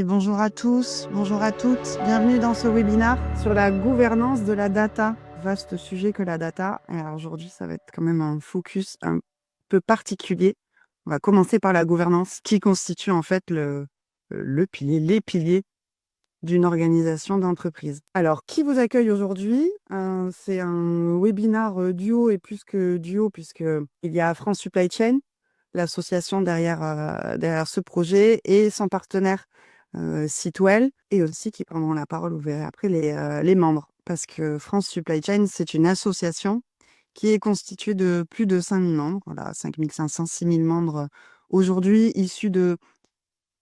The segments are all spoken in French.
Et bonjour à tous, bonjour à toutes. Bienvenue dans ce webinaire sur la gouvernance de la data. Vaste sujet que la data. Et alors aujourd'hui, ça va être quand même un focus un peu particulier. On va commencer par la gouvernance qui constitue en fait le pilier, les piliers d'une organisation d'entreprise. Alors, qui vous accueille aujourd'hui? C'est un webinaire duo et plus que duo puisque il y a France Supply Chain, l'association derrière ce projet et son partenaire Sitwell et aussi qui prendront la parole, vous verrez après, les membres. Parce que France Supply Chain, c'est une association qui est constituée de plus de 5000 membres, voilà, 5500, 6000 membres aujourd'hui, issus de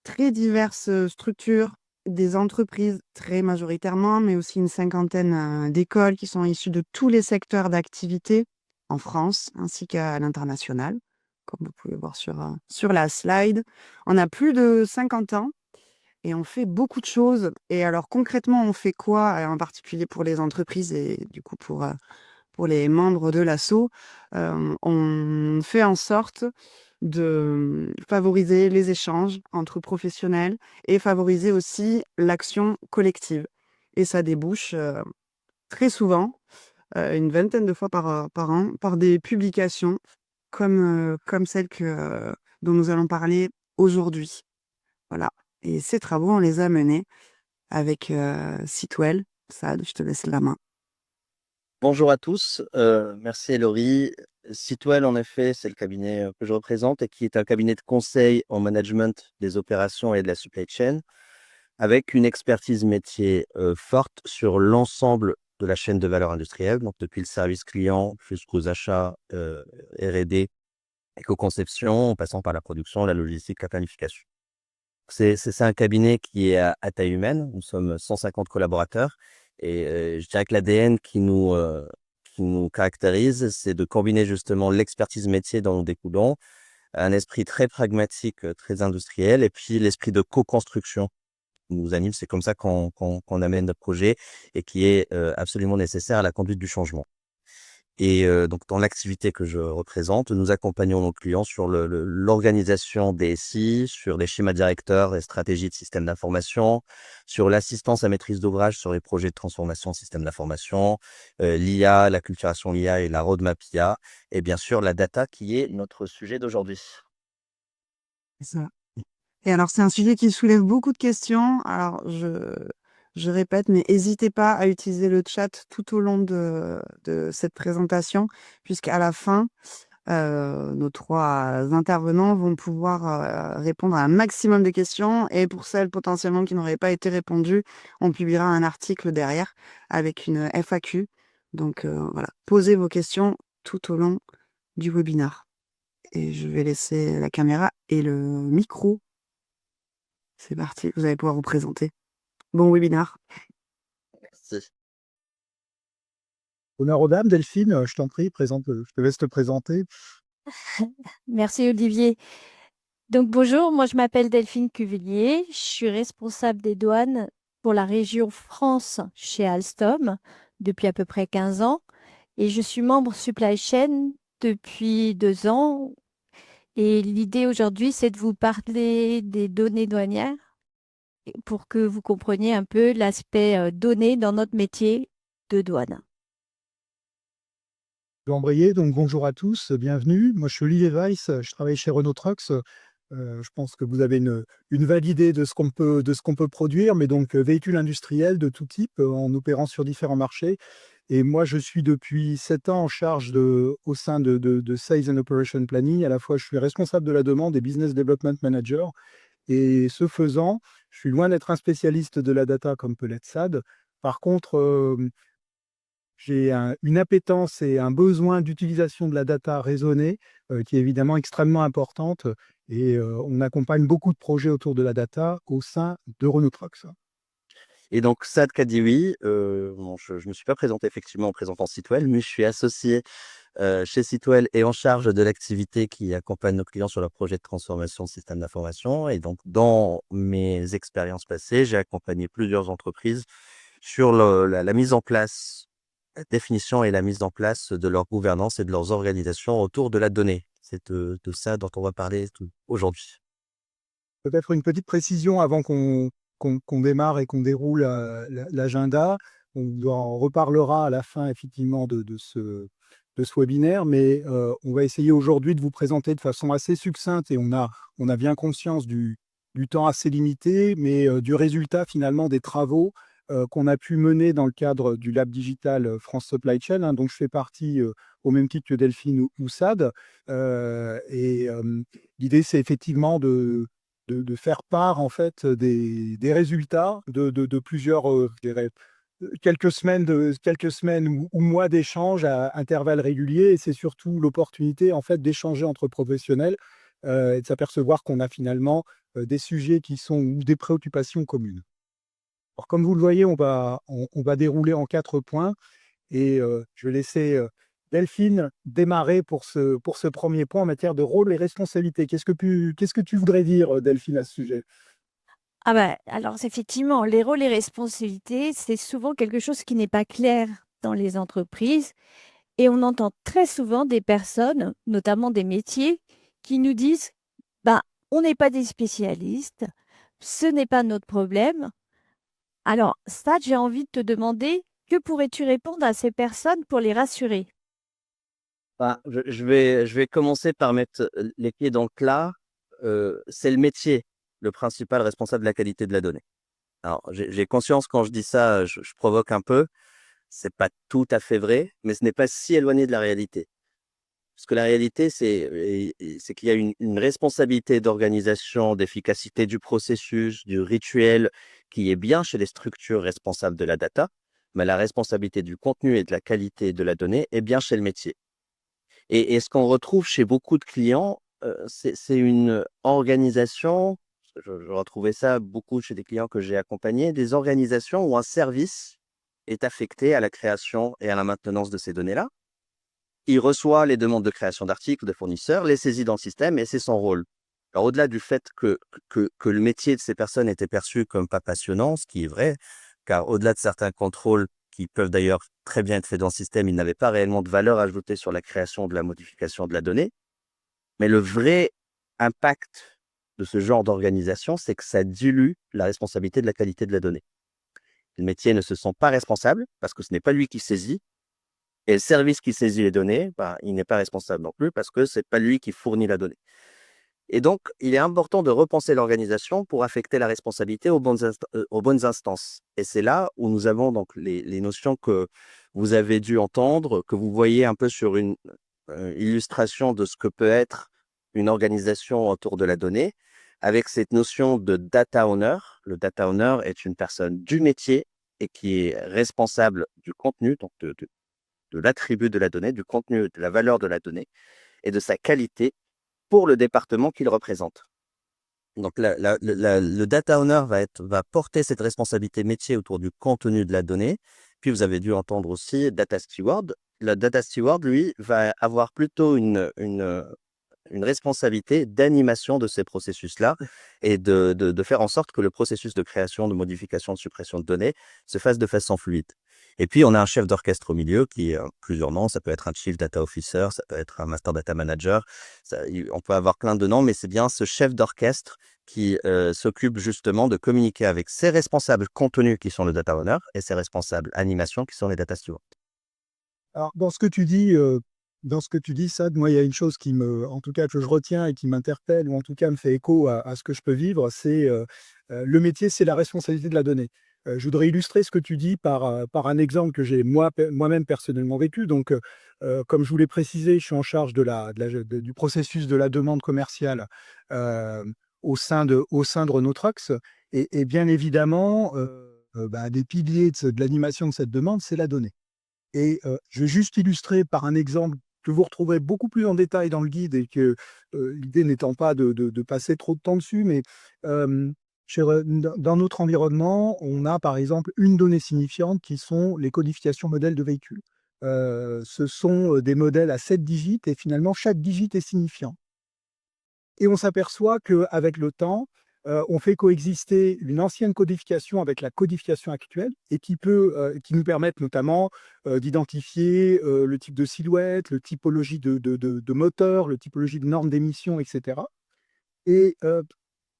très diverses structures, des entreprises très majoritairement, mais aussi une cinquantaine d'écoles qui sont issues de tous les secteurs d'activité en France ainsi qu'à l'international, comme vous pouvez voir sur la slide. On a plus de 50 ans et on fait beaucoup de choses. Et alors concrètement, on fait quoi, en particulier pour les entreprises et du coup pour les membres de l'asso? On fait en sorte de favoriser les échanges entre professionnels et favoriser aussi l'action collective. Et ça débouche très souvent, une vingtaine de fois par an, par des publications comme celle dont nous allons parler aujourd'hui. Voilà. Et ces travaux, on les a menés avec Sitwell. Saad, je te laisse la main. Bonjour à tous, merci Elori. Sitwell, en effet, c'est le cabinet que je représente et qui est un cabinet de conseil en management des opérations et de la supply chain, avec une expertise métier forte sur l'ensemble de la chaîne de valeur industrielle, donc depuis le service client jusqu'aux achats, R&D, éco-conception, en passant par la production, la logistique, la planification. C'est un cabinet qui est à taille humaine. Nous sommes 150 collaborateurs et je dirais que l'ADN qui nous caractérise, c'est de combiner justement l'expertise métier dont nous découlons, un esprit très pragmatique, très industriel et puis l'esprit de co-construction qui nous anime. C'est comme ça qu'on amène notre projet et qui est absolument nécessaire à la conduite du changement. Et donc dans l'activité que je représente, nous accompagnons nos clients sur l'organisation des SI, sur les schémas directeurs et stratégies de systèmes d'information, sur l'assistance à maîtrise d'ouvrage sur les projets de transformation en système d'information, l'IA, la culturation IA et la roadmap IA, et bien sûr la data qui est notre sujet d'aujourd'hui. C'est ça. Et alors, c'est un sujet qui soulève beaucoup de questions. Alors, je répète, mais n'hésitez pas à utiliser le chat tout au long de cette présentation, puisqu'à la fin, nos trois intervenants vont pouvoir répondre à un maximum de questions. Et pour celles potentiellement qui n'auraient pas été répondues, on publiera un article derrière avec une FAQ. Donc, voilà, posez vos questions tout au long du webinaire. Et je vais laisser la caméra et le micro. C'est parti, vous allez pouvoir vous présenter. Bon webinaire. Merci. Honneur aux dames, Delphine, je t'en prie, je te laisse te présenter. Merci Olivier. Donc bonjour, moi je m'appelle Delphine Cuvillier, je suis responsable des douanes pour la région France chez Alstom depuis à peu près 15 ans et je suis membre supply chain depuis 2 ans. Et l'idée aujourd'hui, c'est de vous parler des données douanières pour que vous compreniez un peu l'aspect données dans notre métier de douane. Je vais embrayer, donc bonjour à tous, bienvenue. Moi, je suis Olivier Weiss, je travaille chez Renault Trucks. Je pense que vous avez une valide idée de ce qu'on peut produire, mais donc véhicules industriels de tout type en opérant sur différents marchés. Et moi, je suis depuis 7 ans en charge au sein de Sales and Operation Planning. À la fois, je suis responsable de la demande et Business Development Manager. Et ce faisant, je suis loin d'être un spécialiste de la data comme peut l'être Saad. Par contre, j'ai une appétence et un besoin d'utilisation de la data raisonnée qui est évidemment extrêmement importante. Et on accompagne beaucoup de projets autour de la data au sein de Renault Trucks. Et donc, Saad Kadioui, bon, je ne me suis pas présenté effectivement en présentant Sitwell, mais je suis associé chez Sitwell et en charge de l'activité qui accompagne nos clients sur leur projet de transformation de système d'information. Et donc, dans mes expériences passées, j'ai accompagné plusieurs entreprises sur la mise en place, la définition et la mise en place de leur gouvernance et de leurs organisations autour de la donnée. C'est de ça dont on va parler aujourd'hui. Peut-être une petite précision avant qu'on qu'on démarre et qu'on déroule l'agenda. On en reparlera à la fin, effectivement, de ce webinaire, mais on va essayer aujourd'hui de vous présenter de façon assez succincte, et on a bien conscience du temps assez limité, mais du résultat finalement des travaux qu'on a pu mener dans le cadre du Lab Digital France Supply Chain, hein, dont je fais partie au même titre que Delphine ou Sad. L'idée, c'est effectivement de faire part en fait des résultats de plusieurs, je dirais, quelques semaines ou mois d'échanges à intervalles réguliers, et c'est surtout l'opportunité en fait d'échanger entre professionnels et de s'apercevoir qu'on a finalement des sujets qui sont ou des préoccupations communes. Alors, comme vous le voyez, on va dérouler en 4 points, et je vais laisser Delphine démarrer pour ce premier point en matière de rôle et responsabilité. Qu'est-ce que tu voudrais dire, Delphine, à ce sujet? Ah bah, alors effectivement, les rôles et responsabilités, c'est souvent quelque chose qui n'est pas clair dans les entreprises, et on entend très souvent des personnes, notamment des métiers, qui nous disent, bah, on n'est pas des spécialistes, ce n'est pas notre problème. Alors, ça, j'ai envie de te demander, que pourrais-tu répondre à ces personnes pour les rassurer? Bah, je vais commencer par mettre les pieds dans le plat. C'est le métier, le principal responsable de la qualité de la donnée. Alors, j'ai conscience quand je dis ça, je provoque un peu. C'est pas tout à fait vrai, mais ce n'est pas si éloigné de la réalité. Parce que la réalité, c'est qu'il y a une responsabilité d'organisation, d'efficacité du processus, du rituel, qui est bien chez les structures responsables de la data, mais la responsabilité du contenu et de la qualité de la donnée est bien chez le métier. Et ce qu'on retrouve chez beaucoup de clients, c'est une organisation, je retrouvais ça beaucoup chez des clients que j'ai accompagnés, des organisations où un service est affecté à la création et à la maintenance de ces données-là. Il reçoit les demandes de création d'articles de fournisseurs, les saisit dans le système, et c'est son rôle. Alors, au-delà du fait que le métier de ces personnes était perçu comme pas passionnant, ce qui est vrai, car au-delà de certains contrôles qui peuvent d'ailleurs très bien être faits dans le système, ils n'avaient pas réellement de valeur ajoutée sur la création ou de la modification de la donnée. Mais le vrai impact de ce genre d'organisation, c'est que ça dilue la responsabilité de la qualité de la donnée. Le métier ne se sent pas responsable parce que ce n'est pas lui qui saisit, et le service qui saisit les données, bah, il n'est pas responsable non plus parce que c'est pas lui qui fournit la donnée. Et donc, il est important de repenser l'organisation pour affecter la responsabilité aux bonnes instances. Et c'est là où nous avons donc les notions que vous avez dû entendre, que vous voyez un peu sur une illustration de ce que peut être une organisation autour de la donnée, avec cette notion de data owner. Le data owner est une personne du métier et qui est responsable du contenu, donc de l'attribut de la donnée, du contenu, de la valeur de la donnée et de sa qualité pour le département qu'il représente. Donc, le data owner va porter cette responsabilité métier autour du contenu de la donnée. Puis, vous avez dû entendre aussi data steward. Le data steward, lui, va avoir plutôt une responsabilité d'animation de ces processus-là et de faire en sorte que le processus de création, de modification, de suppression de données se fasse de façon fluide. Et puis, on a un chef d'orchestre au milieu qui a plusieurs noms. Ça peut être un Chief Data Officer, ça peut être un Master Data Manager. On peut avoir plein de noms, mais c'est bien ce chef d'orchestre qui s'occupe justement de communiquer avec ses responsables contenu qui sont le Data Owner et ses responsables animation qui sont les Data Stewards. Alors, dans ce que tu dis, Sad, moi, il y a une chose en tout cas, que je retiens et qui m'interpelle, ou en tout cas me fait écho à ce que je peux vivre, c'est le métier, c'est la responsabilité de la donnée. Je voudrais illustrer ce que tu dis par un exemple que j'ai moi-même personnellement vécu. Donc, comme je vous l'ai précisé, je suis en charge du processus de la demande commerciale au sein de Renault Trucks. Et bien évidemment, des piliers de l'animation de cette demande, c'est la donnée. Et je vais juste illustrer par un exemple que vous retrouverez beaucoup plus en détail dans le guide, et que l'idée n'étant pas de passer trop de temps dessus, mais dans notre environnement, on a par exemple une donnée signifiante qui sont les codifications modèles de véhicules. Ce sont des modèles à 7 digits, et finalement chaque digit est signifiant. Et on s'aperçoit qu'avec le temps, on fait coexister une ancienne codification avec la codification actuelle, et qui nous permettent notamment d'identifier le type de silhouette, le typologie de moteur, le typologie de normes d'émission, etc. Et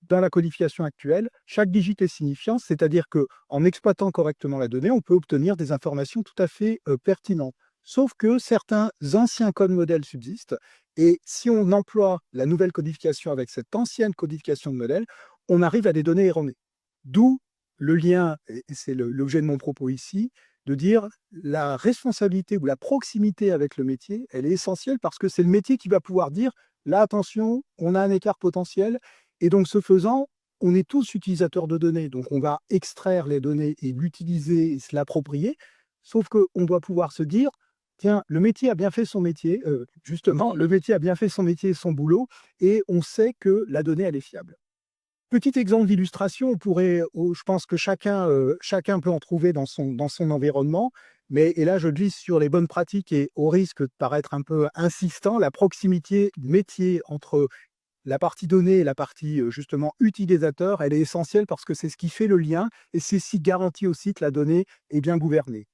dans la codification actuelle, chaque digit est signifiant, c'est-à-dire que en exploitant correctement la donnée, on peut obtenir des informations tout à fait pertinentes. Sauf que certains anciens codes modèles subsistent, et si on emploie la nouvelle codification avec cette ancienne codification de modèle, on arrive à des données erronées. D'où le lien, et c'est l'objet de mon propos ici, de dire la responsabilité ou la proximité avec le métier, elle est essentielle parce que c'est le métier qui va pouvoir dire là, attention, on a un écart potentiel. Et donc, ce faisant, on est tous utilisateurs de données. Donc, on va extraire les données et l'utiliser et se l'approprier. Sauf qu'on doit pouvoir se dire, tiens, le métier a bien fait son métier. Justement, le métier a bien fait son métier et son boulot. Et on sait que la donnée, elle est fiable. Petit exemple d'illustration, je pense que chacun peut en trouver dans son environnement, et là je glisse sur les bonnes pratiques et au risque de paraître un peu insistant, la proximité métier entre la partie donnée et la partie justement utilisateur, elle est essentielle parce que c'est ce qui fait le lien et c'est ce qui garantit aussi que la donnée est bien gouvernée.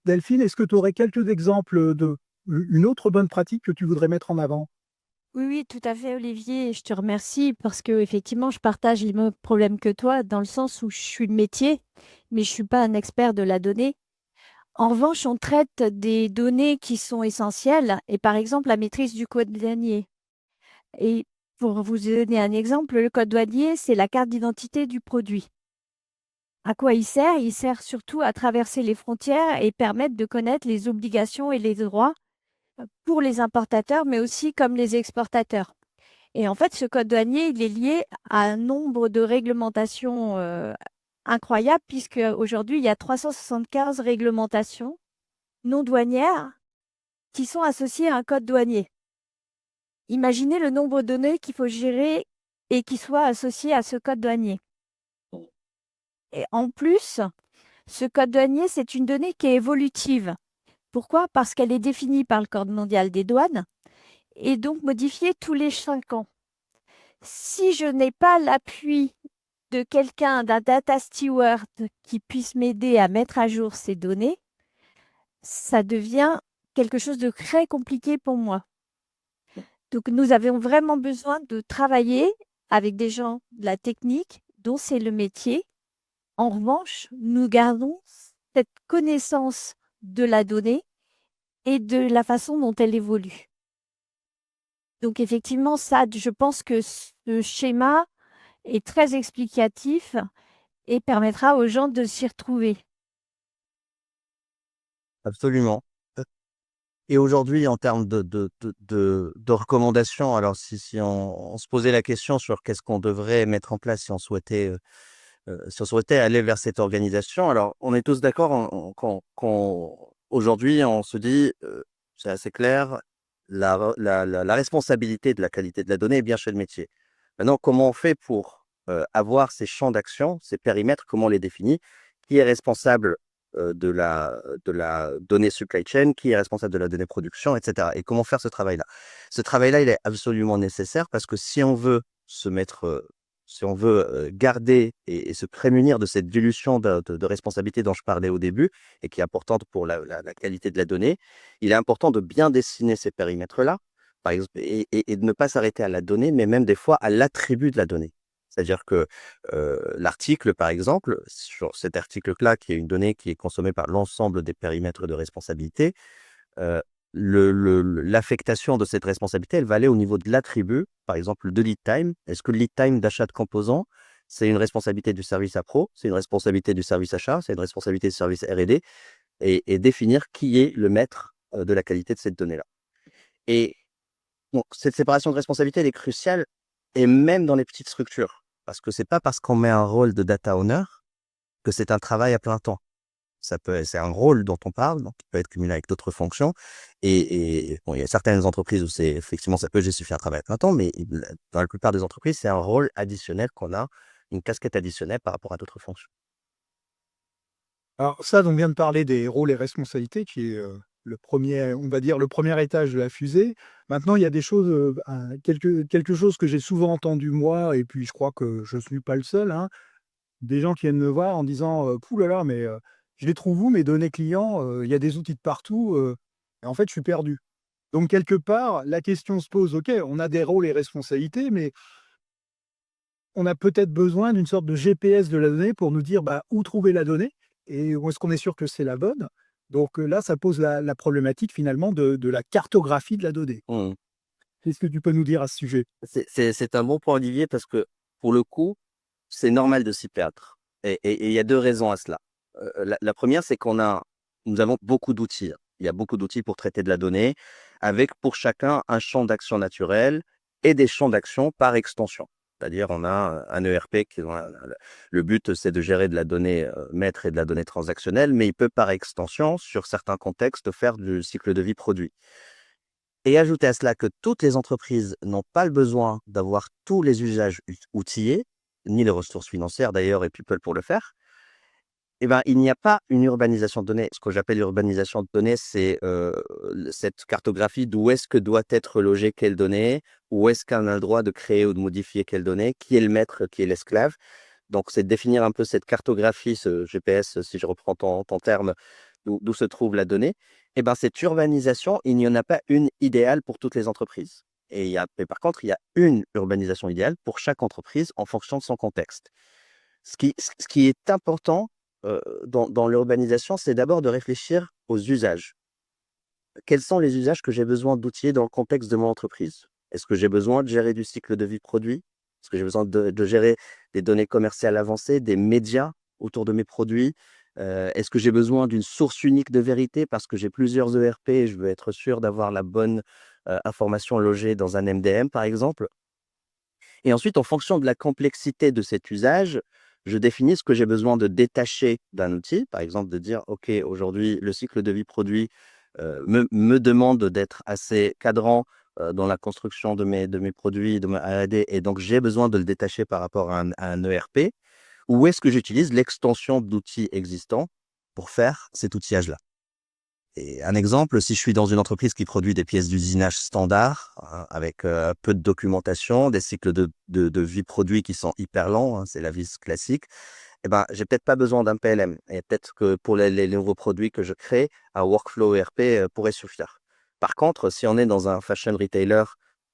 Delphine, est-ce que tu aurais quelques exemples d'une autre bonne pratique que tu voudrais mettre en avant? Oui, oui, tout à fait, Olivier. Je te remercie parce que effectivement, je partage les mêmes problèmes que toi, dans le sens où je suis le métier, mais je suis pas un expert de la donnée. En revanche, on traite des données qui sont essentielles, et par exemple la maîtrise du code douanier. Et pour vous donner un exemple, le code douanier, c'est la carte d'identité du produit. À quoi il sert? Il sert surtout à traverser les frontières et permettre de connaître les obligations et les droits pour les importateurs, mais aussi comme les exportateurs. Et en fait, ce code douanier, il est lié à un nombre de réglementations incroyables, puisque aujourd'hui, il y a 375 réglementations non douanières qui sont associées à un code douanier. Imaginez le nombre de données qu'il faut gérer et qui soient associées à ce code douanier. Et en plus, ce code douanier, c'est une donnée qui est évolutive. Pourquoi? Parce qu'elle est définie par le Code mondial des douanes et donc modifiée tous les 5 ans. Si je n'ai pas l'appui de quelqu'un, d'un data steward qui puisse m'aider à mettre à jour ces données, ça devient quelque chose de très compliqué pour moi. Donc, nous avons vraiment besoin de travailler avec des gens de la technique dont c'est le métier. En revanche, nous gardons cette connaissance de la donnée et de la façon dont elle évolue. Donc, effectivement, ça, je pense que ce schéma est très explicatif et permettra aux gens de s'y retrouver. Absolument. Et aujourd'hui, en termes de recommandations, alors si on se posait la question sur qu'est-ce qu'on devrait mettre en place si on souhaitait aller vers cette organisation, alors on est tous d'accord aujourd'hui, on se dit, c'est assez clair, la responsabilité de la qualité de la donnée est bien chez le métier. Maintenant, comment on fait pour avoir ces champs d'action, ces périmètres, comment on les définit? Qui est responsable de la donnée supply chain, qui est responsable de la donnée production, etc. Et comment faire ce travail-là? Ce travail-là, il est absolument nécessaire parce que si on veut garder et se prémunir de cette dilution de responsabilité dont je parlais au début et qui est importante pour la qualité de la donnée, il est important de bien dessiner ces périmètres-là, par exemple, et de ne pas s'arrêter à la donnée, mais même des fois à l'attribut de la donnée. C'est-à-dire que l'article, par exemple, sur cet article-là, qui est une donnée qui est consommée par l'ensemble des périmètres de responsabilité, l'affectation de cette responsabilité, elle va aller au niveau de l'attribut, par exemple de lead time. Est-ce que le lead time d'achat de composants, c'est une responsabilité du service appro, c'est une responsabilité du service achat, c'est une responsabilité du service R&D, et définir qui est le maître de la qualité de cette donnée-là. Et donc, cette séparation de responsabilité, elle est cruciale, et même dans les petites structures, parce que c'est pas parce qu'on met un rôle de data owner que c'est un travail à plein temps. C'est un rôle dont on parle, donc qui peut être cumulé avec d'autres fonctions. Et bon, il y a certaines entreprises où effectivement, ça peut justifier un travail à plein temps, mais dans la plupart des entreprises, c'est un rôle additionnel qu'on a, une casquette additionnelle par rapport à d'autres fonctions. Alors ça, on vient de parler des rôles et responsabilités qui est, le premier, on va dire, le premier étage de la fusée. Maintenant, il y a des choses, quelque chose que j'ai souvent entendu moi et puis je crois que je ne suis pas le seul, hein. Des gens qui viennent me voir en disant, «Ouh là là, mais je les trouve où mes données clients? Il y a des outils de partout, et en fait, je suis perdu». Donc quelque part, la question se pose, OK, on a des rôles et responsabilités, mais on a peut-être besoin d'une sorte de GPS de la donnée pour nous dire où trouver la donnée et où est-ce qu'on est sûr que c'est la bonne. Donc là, ça pose la problématique finalement de la cartographie de la donnée. Mmh. Qu'est-ce que tu peux nous dire à ce sujet? C'est un bon point, Olivier, parce que pour le coup, c'est normal de s'y perdre. Et il y a deux raisons à cela. La première, c'est nous avons beaucoup d'outils. Il y a beaucoup d'outils pour traiter de la donnée, avec pour chacun un champ d'action naturel et des champs d'action par extension. C'est-à-dire, on a un ERP le but, c'est de gérer de la donnée maître et de la donnée transactionnelle, mais il peut par extension, sur certains contextes, faire du cycle de vie produit. Et ajouter à cela que toutes les entreprises n'ont pas le besoin d'avoir tous les usages outillés, ni les ressources financières d'ailleurs et people pour le faire. Eh ben, il n'y a pas une urbanisation de données. Ce que j'appelle urbanisation de données, c'est cette cartographie d'où est-ce que doit être logée quelle donnée, où est-ce qu'on a le droit de créer ou de modifier quelle donnée, qui est le maître, qui est l'esclave. Donc, c'est de définir un peu cette cartographie, ce GPS, si je reprends ton terme, d'où se trouve la donnée. Eh ben, cette urbanisation, il n'y en a pas une idéale pour toutes les entreprises. Mais par contre, il y a une urbanisation idéale pour chaque entreprise en fonction de son contexte. Ce qui est important dans l'urbanisation, c'est d'abord de réfléchir aux usages. Quels sont les usages que j'ai besoin d'outiller dans le contexte de mon entreprise? Est-ce que j'ai besoin de gérer du cycle de vie produit? Est-ce que j'ai besoin de gérer des données commerciales avancées, des médias autour de mes produits? Est-ce que j'ai besoin d'une source unique de vérité parce que j'ai plusieurs ERP et je veux être sûr d'avoir la bonne information logée dans un MDM, par exemple? Et ensuite, en fonction de la complexité de cet usage, je définis ce que j'ai besoin de détacher d'un outil. Par exemple, de dire, OK, aujourd'hui, le cycle de vie produit me demande d'être assez cadrant dans la construction de mes produits, de ma R&D, et donc j'ai besoin de le détacher par rapport à un ERP. Ou est-ce que j'utilise l'extension d'outils existants pour faire cet outillage-là? Et un exemple, si je suis dans une entreprise qui produit des pièces d'usinage standard, hein, avec peu de documentation, des cycles de vie produits qui sont hyper lents, hein, c'est la vis classique, eh ben, j'ai peut-être pas besoin d'un PLM. Et peut-être que pour les nouveaux produits que je crée, un workflow ERP pourrait suffire. Par contre, si on est dans un fashion retailer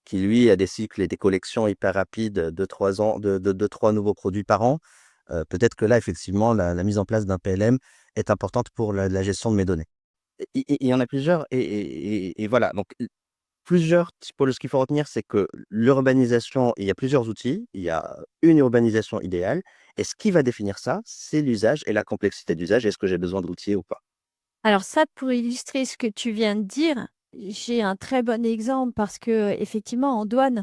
qui, lui, a des cycles et des collections hyper rapides de 3 ans, de 3 nouveaux produits par an, peut-être que là, effectivement, la mise en place d'un PLM est importante pour la gestion de mes données. Il y en a plusieurs et voilà, donc plusieurs typologies. Ce qu'il faut retenir, c'est que l'urbanisation, il y a plusieurs outils, il y a une urbanisation idéale et ce qui va définir ça, c'est l'usage et la complexité d'usage. Est-ce que j'ai besoin d'outils ou pas? Alors ça, pour illustrer ce que tu viens de dire, j'ai un très bon exemple parce que effectivement, en douane,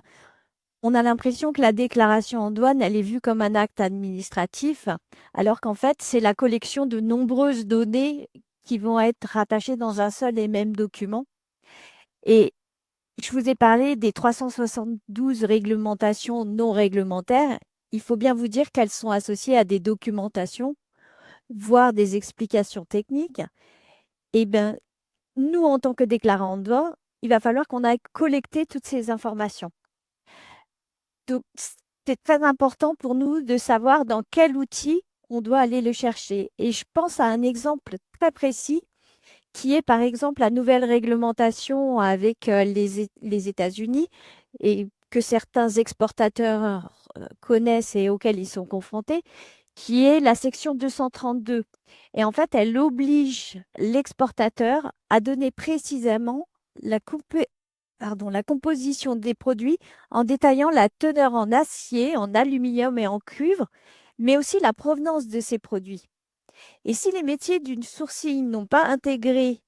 on a l'impression que la déclaration en douane, elle est vue comme un acte administratif, alors qu'en fait, c'est la collection de nombreuses données qui vont être rattachées dans un seul et même document. Et je vous ai parlé des 372 réglementations non réglementaires. Il faut bien vous dire qu'elles sont associées à des documentations, voire des explications techniques. Eh bien, nous, en tant que déclarants en douane, il va falloir qu'on aille collecter toutes ces informations. Donc, c'est très important pour nous de savoir dans quel outil on doit aller le chercher. Et je pense à un exemple très précis qui est par exemple la nouvelle réglementation avec les États-Unis et que certains exportateurs connaissent et auxquels ils sont confrontés, qui est la section 232. Et en fait, elle oblige l'exportateur à donner précisément la composition des produits en détaillant la teneur en acier, en aluminium et en cuivre, mais aussi la provenance de ces produits. Et si les métiers d'une sourcing n'ont pas intégré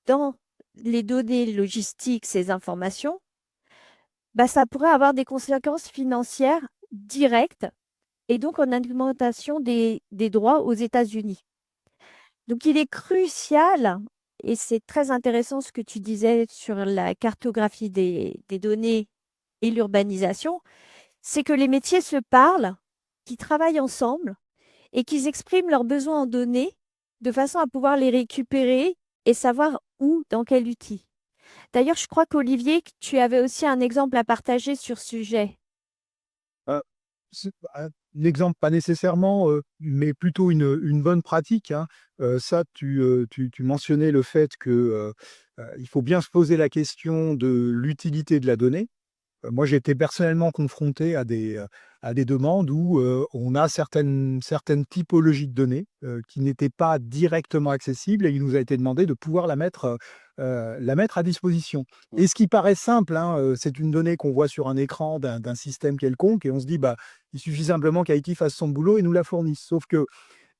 dans les données logistiques ces informations, ça pourrait avoir des conséquences financières directes et donc en augmentation des droits aux États-Unis. Donc il est crucial, et c'est très intéressant ce que tu disais sur la cartographie des données et l'urbanisation, c'est que les métiers se parlent, qu'ils travaillent ensemble et qu'ils expriment leurs besoins en données de façon à pouvoir les récupérer et savoir où, dans quel outil. D'ailleurs, je crois qu'Olivier, tu avais aussi un exemple à partager sur ce sujet. C'est un exemple, pas nécessairement, mais plutôt une bonne pratique, hein. Ça, tu mentionnais le fait que il faut bien se poser la question de l'utilité de la donnée. Moi, j'ai été personnellement confronté à à des demandes où on a certaines typologies de données qui n'étaient pas directement accessibles et il nous a été demandé de pouvoir la mettre à disposition. Et ce qui paraît simple, hein, c'est une donnée qu'on voit sur un écran d'un système quelconque et on se dit, bah, il suffit simplement qu'IT fasse son boulot et nous la fournisse. Sauf que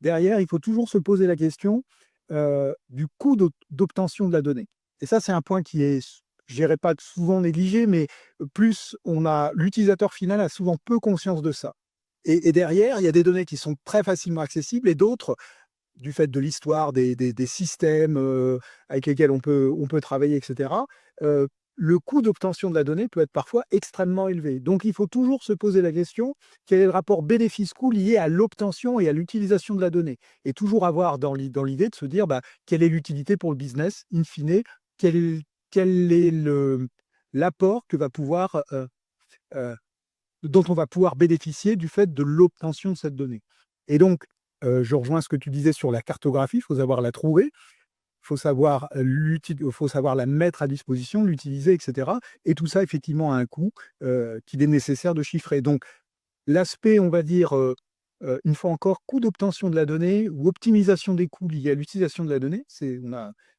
derrière, il faut toujours se poser la question du coût d'obtention de la donnée. Et ça, c'est un point qui est, je dirais pas souvent négligé, mais plus l'utilisateur final a souvent peu conscience de ça. Et derrière, il y a des données qui sont très facilement accessibles et d'autres, du fait de l'histoire des systèmes avec lesquels on peut travailler, etc., le coût d'obtention de la donnée peut être parfois extrêmement élevé. Donc, il faut toujours se poser la question, quel est le rapport bénéfice-coût lié à l'obtention et à l'utilisation de la donnée? Et toujours avoir dans l'idée de se dire, bah, quelle est l'utilité pour le business, in fine, quel est l'apport que va pouvoir, dont on va pouvoir bénéficier du fait de l'obtention de cette donnée. Et donc, je rejoins ce que tu disais sur la cartographie, il faut savoir la trouver. Il faut savoir la mettre à disposition, l'utiliser, etc. Et tout ça, effectivement, a un coût qu'il est nécessaire de chiffrer. Donc, l'aspect, on va dire, une fois encore, coût d'obtention de la donnée ou optimisation des coûts liés à l'utilisation de la donnée,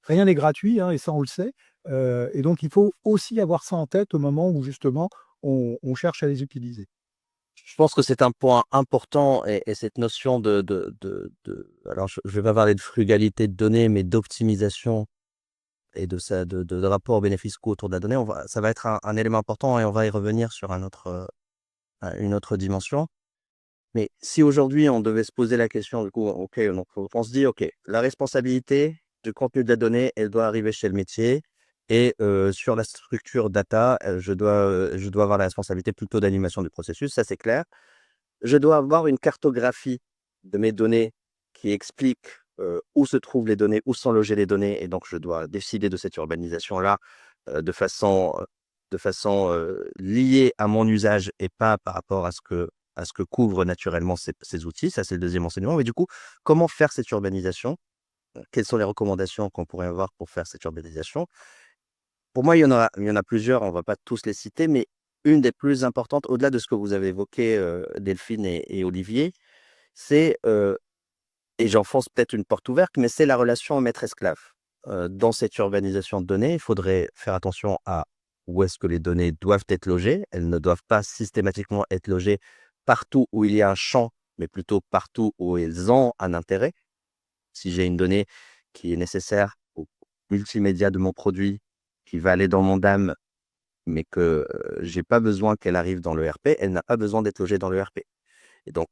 rien n'est gratuit, hein, et ça, on le sait. Et donc, il faut aussi avoir ça en tête au moment où, justement, on cherche à les utiliser. Je pense que c'est un point important et cette notion alors je vais pas parler de frugalité de données, mais d'optimisation et de rapport bénéfice-coût autour de la donnée, ça va être un élément important et on va y revenir sur une autre dimension. Mais si aujourd'hui on devait se poser la question, du coup, ok, donc on se dit, ok, la responsabilité du contenu de la donnée, elle doit arriver chez le métier. Et sur la structure data, je dois avoir la responsabilité plutôt d'animation du processus, ça c'est clair. Je dois avoir une cartographie de mes données qui explique où se trouvent les données, où sont logées les données, et donc je dois décider de cette urbanisation-là de façon liée à mon usage et pas par rapport à ce que couvrent naturellement ces outils. Ça, c'est le deuxième enseignement. Mais du coup, comment faire cette urbanisation? Quelles sont les recommandations qu'on pourrait avoir pour faire cette urbanisation? Pour moi, il y en a plusieurs, on ne va pas tous les citer, mais une des plus importantes, au-delà de ce que vous avez évoqué, Delphine et Olivier, c'est, et j'enfonce peut-être une porte ouverte, mais c'est la relation maître-esclave. Dans cette urbanisation de données, il faudrait faire attention à où est-ce que les données doivent être logées. Elles ne doivent pas systématiquement être logées partout où il y a un champ, mais plutôt partout où elles ont un intérêt. Si j'ai une donnée qui est nécessaire au multimédia de mon produit, qui va aller dans mon DAM, mais que j'ai pas besoin qu'elle arrive dans l'ERP, elle n'a pas besoin d'être logée dans l'ERP. Et donc,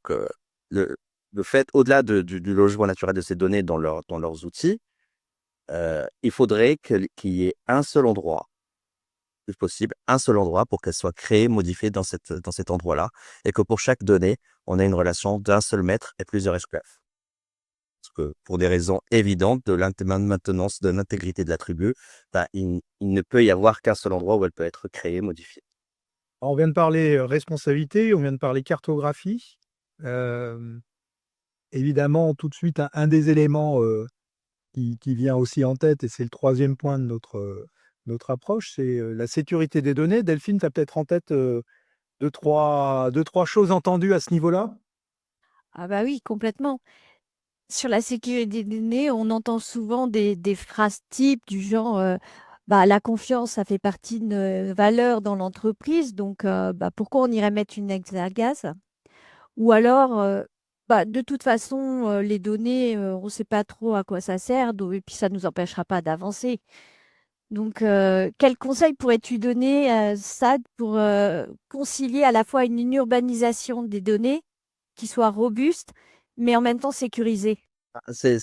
le fait, au-delà du logement naturel de ces données dans leurs outils, il faudrait qu'il y ait un seul endroit, si possible, un seul endroit pour qu'elle soit créée, modifiée dans cet endroit-là, et que pour chaque donnée, on ait une relation d'un seul maître et plusieurs esclaves. Parce que pour des raisons évidentes de maintenance de l'intégrité de l'attribut, il ne peut y avoir qu'un seul endroit où elle peut être créée, modifiée. Alors, on vient de parler responsabilité, on vient de parler cartographie. Évidemment, tout de suite, un des éléments qui vient aussi en tête, et c'est le troisième point de notre approche, c'est la sécurité des données. Delphine, tu as peut-être en tête deux, trois choses entendues à ce niveau-là? Ah bah oui, complètement. Sur la sécurité des données, on entend souvent des phrases types du genre bah, la confiance, ça fait partie de nos valeurs dans l'entreprise, donc bah, pourquoi on irait mettre une ex à gaz? Ou alors, bah, de toute façon, les données, on ne sait pas trop à quoi ça sert, et puis ça ne nous empêchera pas d'avancer. Donc, quel conseil pourrais-tu donner, Sad, pour concilier à la fois une urbanisation des données qui soit robuste, mais en même temps sécurisée? C'est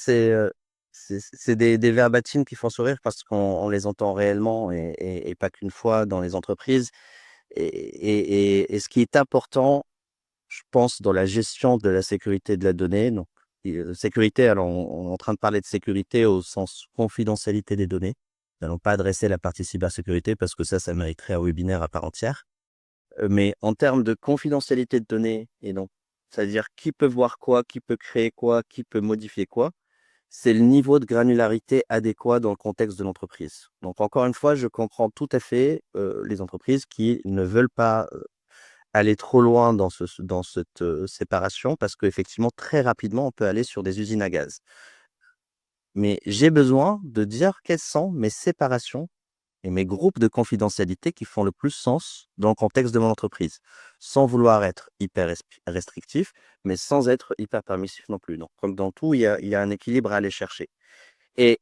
des verbatims qui font sourire parce qu'on les entend réellement et pas qu'une fois dans les entreprises. Et ce qui est important, je pense, dans la gestion de la sécurité de la donnée, donc sécurité, alors on est en train de parler de sécurité au sens confidentialité des données. Nous n'allons pas adresser la partie cybersécurité parce que ça mériterait un webinaire à part entière. Mais en termes de confidentialité de données, et donc, c'est-à-dire qui peut voir quoi, qui peut créer quoi, qui peut modifier quoi, c'est le niveau de granularité adéquat dans le contexte de l'entreprise. Donc, encore une fois, je comprends tout à fait les entreprises qui ne veulent pas aller trop loin dans cette séparation parce qu'effectivement, très rapidement, on peut aller sur des usines à gaz. Mais j'ai besoin de dire quelles sont mes séparations et mes groupes de confidentialité qui font le plus sens dans le contexte de mon entreprise, sans vouloir être hyper restrictif, mais sans être hyper permissif non plus. Donc, comme dans tout, il y a un équilibre à aller chercher. Et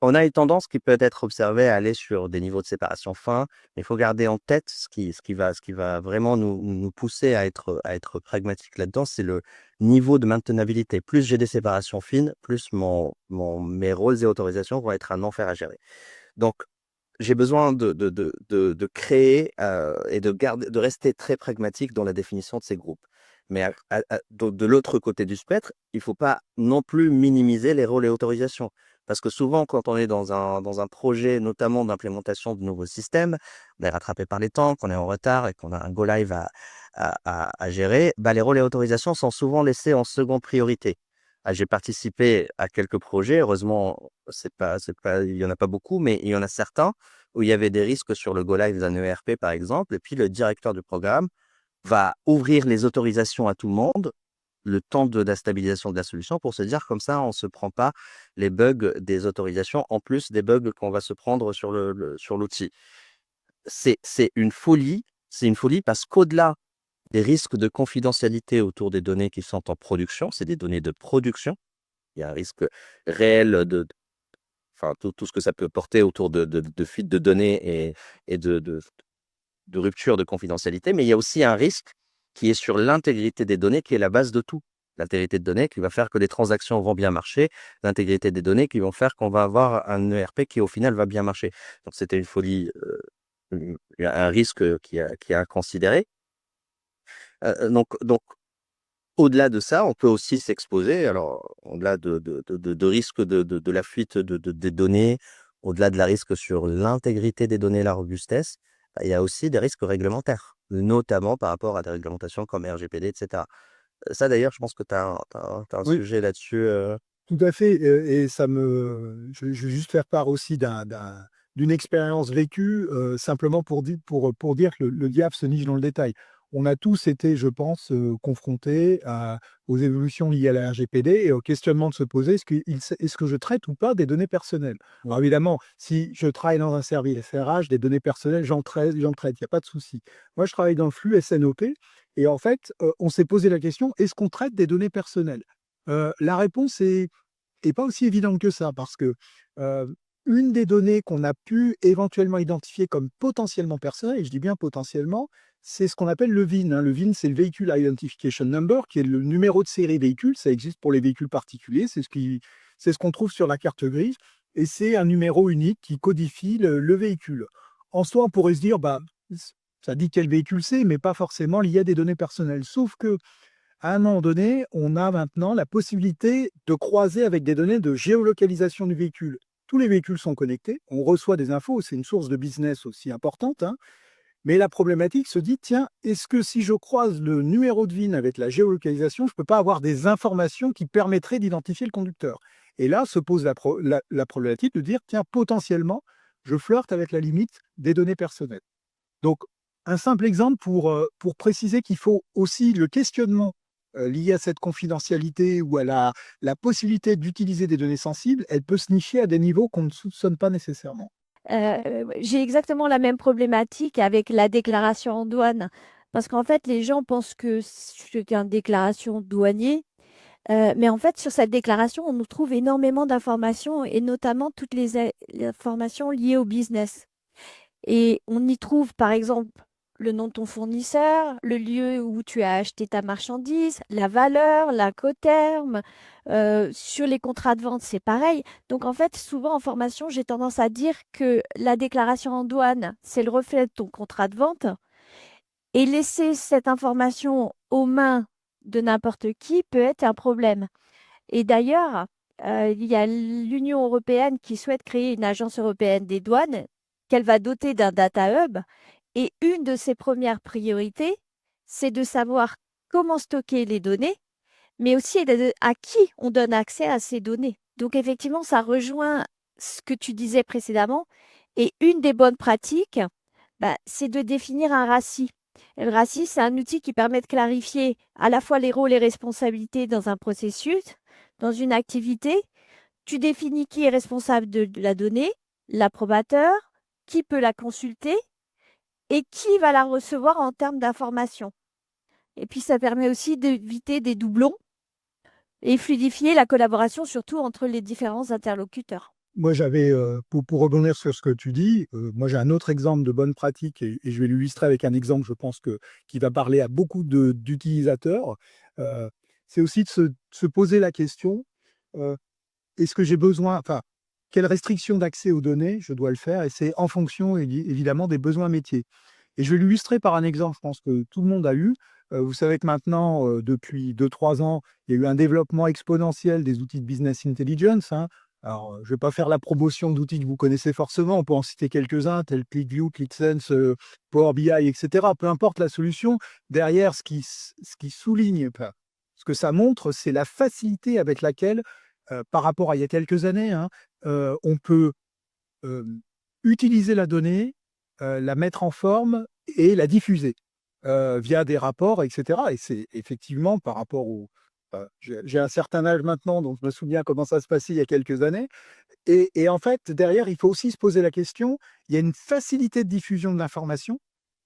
on a une tendance qui peut être observée à aller sur des niveaux de séparation fins, mais il faut garder en tête ce qui va vraiment nous pousser à être pragmatique là-dedans, c'est le niveau de maintenabilité. Plus j'ai des séparations fines, plus mes rôles et autorisations vont être un enfer à gérer. Donc, j'ai besoin de créer et de rester très pragmatique dans la définition de ces groupes. Mais de l'autre côté du spectre, il ne faut pas non plus minimiser les rôles et autorisations. Parce que souvent, quand on est dans un projet, notamment d'implémentation de nouveaux systèmes, on est rattrapé par les temps, qu'on est en retard et qu'on a un go live à gérer, bah, les rôles et autorisations sont souvent laissés en seconde priorité. J'ai participé à quelques projets, heureusement, il y en a pas beaucoup, mais il y en a certains où il y avait des risques sur le go live d'un ERP, par exemple, et puis le directeur du programme va ouvrir les autorisations à tout le monde, le temps de la stabilisation de la solution pour se dire comme ça, on ne se prend pas les bugs des autorisations, en plus des bugs qu'on va se prendre sur l'outil. C'est une folie parce qu'au-delà des risques de confidentialité autour des données qui sont en production, c'est des données de production. Il y a un risque réel enfin, tout ce que ça peut porter autour de fuite de données et de rupture de confidentialité, mais il y a aussi un risque qui est sur l'intégrité des données, qui est la base de tout. L'intégrité de données qui va faire que les transactions vont bien marcher, l'intégrité des données qui vont faire qu'on va avoir un ERP qui, au final, va bien marcher. Donc, c'était une folie, un risque qui est à considérer. Donc, au-delà de ça, on peut aussi s'exposer, alors au-delà de risque de la fuite des données, au-delà de la risque sur l'intégrité des données et la robustesse, bah, il y a aussi des risques réglementaires, notamment par rapport à des réglementations comme RGPD, etc. Ça d'ailleurs, je pense que tu as un Oui, sujet là-dessus. tout à fait. Et je vais juste faire part aussi d'une expérience vécue, simplement pour dire que le diable se niche dans le détail. On a tous été, je pense, confrontés aux évolutions liées à la RGPD et au questionnement de se poser, est-ce que je traite ou pas des données personnelles? Alors évidemment, si je travaille dans un service RH, des données personnelles, j'en traite, il n'y a pas de souci. Moi, je travaille dans le flux SNOP et en fait, on s'est posé la question, est-ce qu'on traite des données personnelles? La réponse est pas aussi évidente que ça parce que, une des données qu'on a pu éventuellement identifier comme potentiellement personnelles, et je dis bien potentiellement, c'est ce qu'on appelle le VIN, hein. Le VIN, c'est le Vehicle Identification Number, qui est le numéro de série véhicule. Ça existe pour les véhicules particuliers, c'est ce qu'on trouve sur la carte grise et c'est un numéro unique qui codifie le véhicule. En soi, on pourrait se dire, bah, ça dit quel véhicule c'est, mais pas forcément lié à des données personnelles. Sauf que à un moment donné, on a maintenant la possibilité de croiser avec des données de géolocalisation du véhicule. Tous les véhicules sont connectés, on reçoit des infos, c'est une source de business aussi importante, hein. Mais la problématique se dit, tiens, est-ce que si je croise le numéro de VIN avec la géolocalisation, je ne peux pas avoir des informations qui permettraient d'identifier le conducteur? Et là se pose la problématique de dire, tiens, potentiellement, je flirte avec la limite des données personnelles. Donc, un simple exemple pour préciser qu'il faut aussi le questionnement lié à cette confidentialité ou à la possibilité d'utiliser des données sensibles, elle peut se nicher à des niveaux qu'on ne soupçonne pas nécessairement. J'ai exactement la même problématique avec la déclaration en douane. Parce qu'en fait, les gens pensent que c'est une déclaration douanier. Mais en fait, sur cette déclaration, on nous trouve énormément d'informations et notamment toutes les informations liées au business. Et on y trouve, par exemple, le nom de ton fournisseur, le lieu où tu as acheté ta marchandise, la valeur, l'incoterm. Sur les contrats de vente, c'est pareil. Donc, en fait, souvent en formation, j'ai tendance à dire que la déclaration en douane, c'est le reflet de ton contrat de vente. Et laisser cette information aux mains de n'importe qui peut être un problème. Et d'ailleurs, il y a l'Union européenne qui souhaite créer une agence européenne des douanes qu'elle va doter d'un data hub. Et une de ses premières priorités, c'est de savoir comment stocker les données, mais aussi à qui on donne accès à ces données. Donc effectivement, ça rejoint ce que tu disais précédemment. Et une des bonnes pratiques, bah, c'est de définir un RACI. Et le RACI, c'est un outil qui permet de clarifier à la fois les rôles et responsabilités dans un processus, dans une activité. Tu définis qui est responsable de la donnée, l'approbateur, qui peut la consulter et qui va la recevoir en termes d'information. Et puis, ça permet aussi d'éviter des doublons et fluidifier la collaboration, surtout entre les différents interlocuteurs. Moi, j'avais, pour rebondir sur ce que tu dis, moi, j'ai un autre exemple de bonne pratique et je vais l'illustrer avec un exemple, je pense qui va parler à beaucoup d'utilisateurs. C'est aussi de se poser la question, est-ce que j'ai besoin, enfin, quelles restrictions d'accès aux données je dois le faire? Et c'est en fonction, évidemment, des besoins métiers. Et je vais l'illustrer par un exemple, je pense que tout le monde a eu. Vous savez que maintenant, depuis 2-3 ans, il y a eu un développement exponentiel des outils de business intelligence, hein. Alors, je ne vais pas faire la promotion d'outils que vous connaissez forcément, on peut en citer quelques-uns, tels ClickView, ClickSense, Power BI, etc. Peu importe la solution, derrière, ce qui souligne, enfin, ce que ça montre, c'est la facilité avec laquelle, par rapport à il y a quelques années, hein, on peut utiliser la donnée, la mettre en forme et la diffuser via des rapports, etc. Et c'est effectivement par rapport au... j'ai un certain âge maintenant, donc je me souviens comment ça se passait il y a quelques années. Et en fait, derrière, il faut aussi se poser la question, il y a une facilité de diffusion de l'information,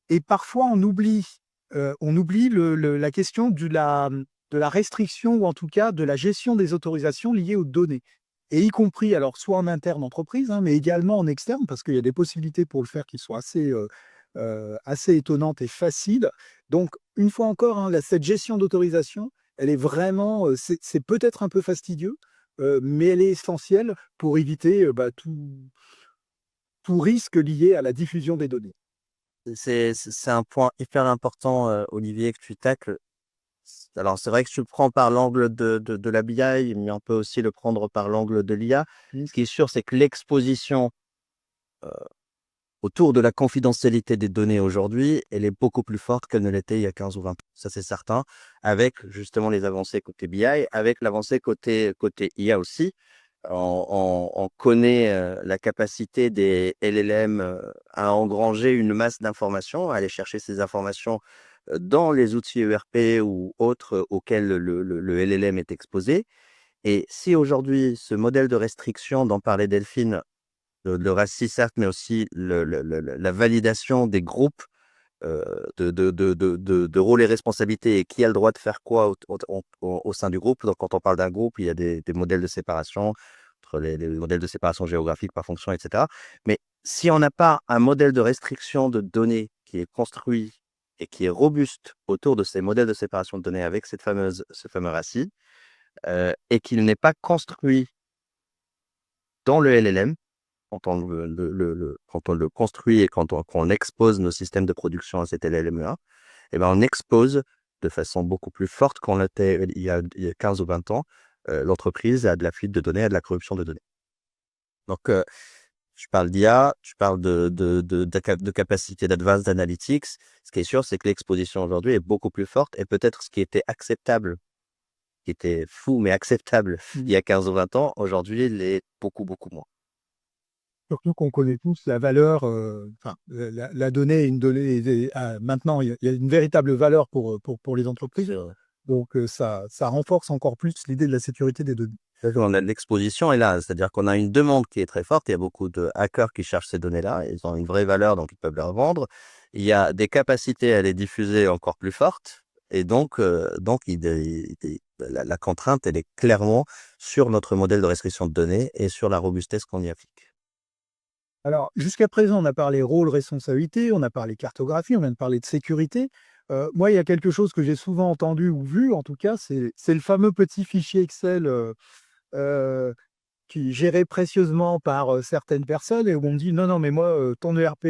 et parfois on oublie la question de la restriction, ou en tout cas de la gestion des autorisations liées aux données. Et y compris, alors soit en interne entreprise, hein, mais également en externe, parce qu'il y a des possibilités pour le faire qui sont assez étonnantes et faciles. Donc, une fois encore, hein, cette gestion d'autorisation, elle est vraiment, c'est peut-être un peu fastidieux, mais elle est essentielle pour éviter tout risque lié à la diffusion des données. C'est un point hyper important, Olivier, que tu tacles. Alors, c'est vrai que tu le prends par l'angle de la BI, mais on peut aussi le prendre par l'angle de l'IA. Ce qui est sûr, c'est que l'exposition autour de la confidentialité des données aujourd'hui, elle est beaucoup plus forte qu'elle ne l'était il y a 15 ou 20 ans. Ça, c'est certain, avec justement les avancées côté BI, avec l'avancée côté IA aussi. On connaît la capacité des LLM à engranger une masse d'informations, à aller chercher ces informations dans les outils ERP ou autres auxquels le LLM est exposé. Et si aujourd'hui, ce modèle de restriction dont parlait Delphine, le RACI certes, mais aussi la validation des groupes de rôles et responsabilités et qui a le droit de faire quoi au sein du groupe. Donc, quand on parle d'un groupe, il y a des modèles de séparation, entre les modèles de séparation géographique par fonction, etc. Mais si on n'a pas un modèle de restriction de données qui est construit et qui est robuste autour de ces modèles de séparation de données avec ce fameux RACI, et qu'il n'est pas construit dans le LLM, quand on le construit et quand on expose nos systèmes de production à cet LLM-là, eh ben on expose de façon beaucoup plus forte qu'on l'était il y a 15 ou 20 ans, l'entreprise à de la fuite de données, à de la corruption de données. Donc, je parle d'IA, je parle de capacité d'advanced analytics. Ce qui est sûr, c'est que l'exposition aujourd'hui est beaucoup plus forte et peut-être ce qui était acceptable, qui était fou mais acceptable il y a 15 ou 20 ans, aujourd'hui, il est beaucoup, beaucoup moins. Surtout qu'on connaît tous la valeur, la donnée est une donnée, maintenant, il y a une véritable valeur pour les entreprises. Donc, ça renforce encore plus l'idée de la sécurité des données. On a de l'exposition est là, c'est-à-dire qu'on a une demande qui est très forte. Il y a beaucoup de hackers qui cherchent ces données-là. Ils ont une vraie valeur, donc ils peuvent les revendre. Il y a des capacités à les diffuser encore plus fortes. Et donc la contrainte, elle est clairement sur notre modèle de restriction de données et sur la robustesse qu'on y applique. Alors, jusqu'à présent, on a parlé rôle, responsabilité, on a parlé cartographie, on vient de parler de sécurité. Moi, il y a quelque chose que j'ai souvent entendu ou vu, en tout cas, c'est le fameux petit fichier Excel qui est géré précieusement par certaines personnes et où on me dit non, mais moi, ton MRP,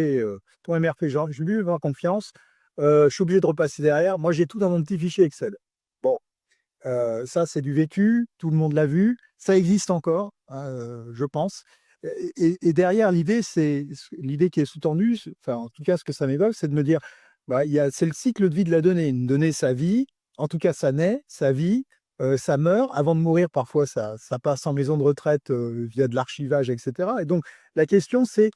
genre, je lui fais confiance, je suis obligé de repasser derrière. Moi, j'ai tout dans mon petit fichier Excel. Bon, ça, c'est du vécu, tout le monde l'a vu, ça existe encore, hein, je pense. Et derrière, l'idée qui est sous-tendue, enfin, en tout cas, ce que ça m'évoque, c'est de me dire, c'est le cycle de vie de la donnée. Une donnée, ça vit, en tout cas, ça naît, ça vit, ça meurt. Avant de mourir, parfois, ça passe en maison de retraite via de l'archivage, etc. Et donc, la question, c'est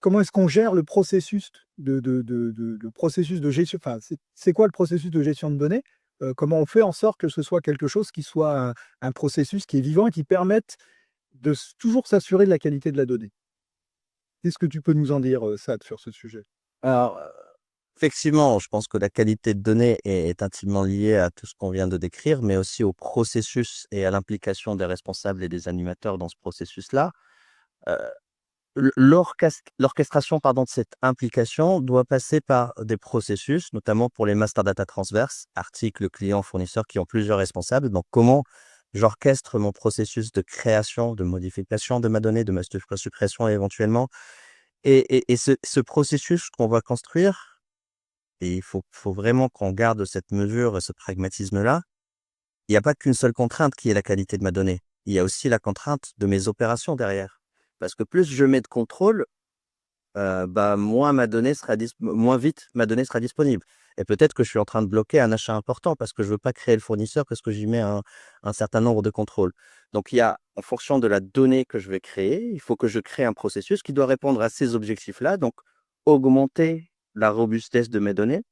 comment est-ce qu'on gère le processus le processus de gestion? Enfin, c'est quoi le processus de gestion de données? Comment on fait en sorte que ce soit quelque chose qui soit un processus qui est vivant et qui permette de toujours s'assurer de la qualité de la donnée? Qu'est-ce que tu peux nous en dire, Saad, sur ce sujet? Alors, effectivement, je pense que la qualité de données est intimement liée à tout ce qu'on vient de décrire, mais aussi au processus et à l'implication des responsables et des animateurs dans ce processus-là. Euh, L'orchestration, pardon, de cette implication doit passer par des processus, notamment pour les master data transverses, articles, clients, fournisseurs qui ont plusieurs responsables. Donc, comment j'orchestre mon processus de création, de modification de ma donnée, de ma suppression éventuellement. Et ce processus qu'on va construire, et il faut vraiment qu'on garde cette mesure et ce pragmatisme-là, il n'y a pas qu'une seule contrainte qui est la qualité de ma donnée. Il y a aussi la contrainte de mes opérations derrière. Parce que plus je mets de contrôle, moins vite ma donnée sera disponible. Et peut-être que je suis en train de bloquer un achat important parce que je veux pas créer le fournisseur parce que j'y mets un certain nombre de contrôles. Donc, il y a, en fonction de la donnée que je vais créer, il faut que je crée un processus qui doit répondre à ces objectifs-là. Donc, augmenter la robustesse de mes données,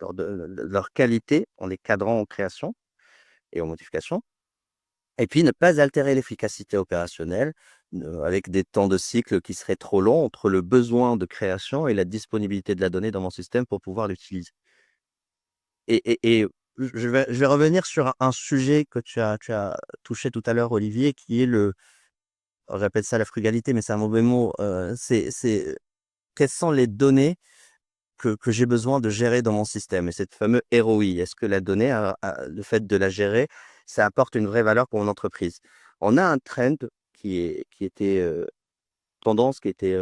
leur qualité en les cadrant en création et en modification. Et puis, ne pas altérer l'efficacité opérationnelle avec des temps de cycle qui seraient trop longs entre le besoin de création et la disponibilité de la donnée dans mon système pour pouvoir l'utiliser. Et je vais revenir sur un sujet que tu as touché tout à l'heure, Olivier, qui est on répète ça, la frugalité, mais c'est un mauvais mot. Quelles sont les données que j'ai besoin de gérer dans mon système? Et cette fameuse ROI, est-ce que la donnée, le fait de la gérer, ça apporte une vraie valeur pour mon entreprise? On a un trend qui était tendance, qui était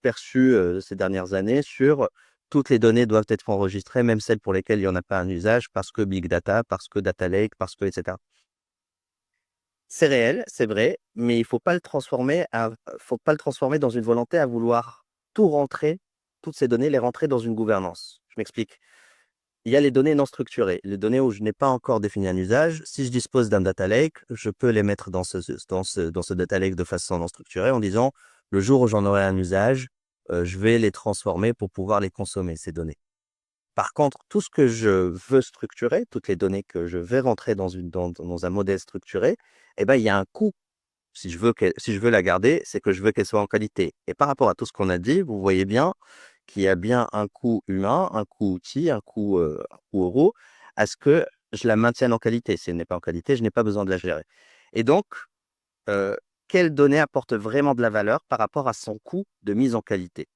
perçue ces dernières années sur toutes les données doivent être enregistrées, même celles pour lesquelles il n'y en a pas un usage, parce que big data, parce que data lake, parce que, etc. C'est réel, c'est vrai, mais il faut pas le transformer dans une volonté à vouloir toutes ces données, les rentrer dans une gouvernance. Je m'explique. Il y a les données non structurées, les données où je n'ai pas encore défini un usage. Si je dispose d'un data lake, je peux les mettre dans ce data lake de façon non structurée en disant, le jour où j'en aurai un usage, je vais les transformer pour pouvoir les consommer, ces données. Par contre, tout ce que je veux structurer, toutes les données que je vais rentrer dans un modèle structuré, il y a un coût. Si je veux la garder, c'est que je veux qu'elle soit en qualité. Et par rapport à tout ce qu'on a dit, vous voyez bien qu'il y a bien un coût humain, un coût outil, un coût euro, à ce que je la maintienne en qualité. Si elle n'est pas en qualité, je n'ai pas besoin de la gérer. Et donc, quelle donnée apporte vraiment de la valeur par rapport à son coût de mise en qualité?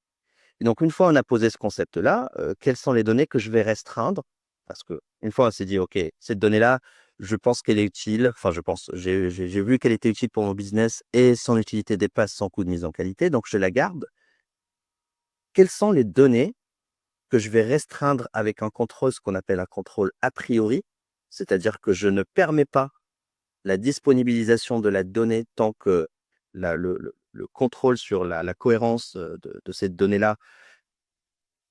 Et donc, une fois on a posé ce concept-là, quelles sont les données que je vais restreindre? Parce qu'une fois on s'est dit, OK, cette donnée-là, je pense qu'elle est utile. Enfin, j'ai vu qu'elle était utile pour mon business et son utilité dépasse son coût de mise en qualité, donc je la garde. Quelles sont les données que je vais restreindre avec un contrôle, ce qu'on appelle un contrôle a priori, c'est-à-dire que je ne permets pas la disponibilisation de la donnée tant que le contrôle sur la cohérence de cette donnée-là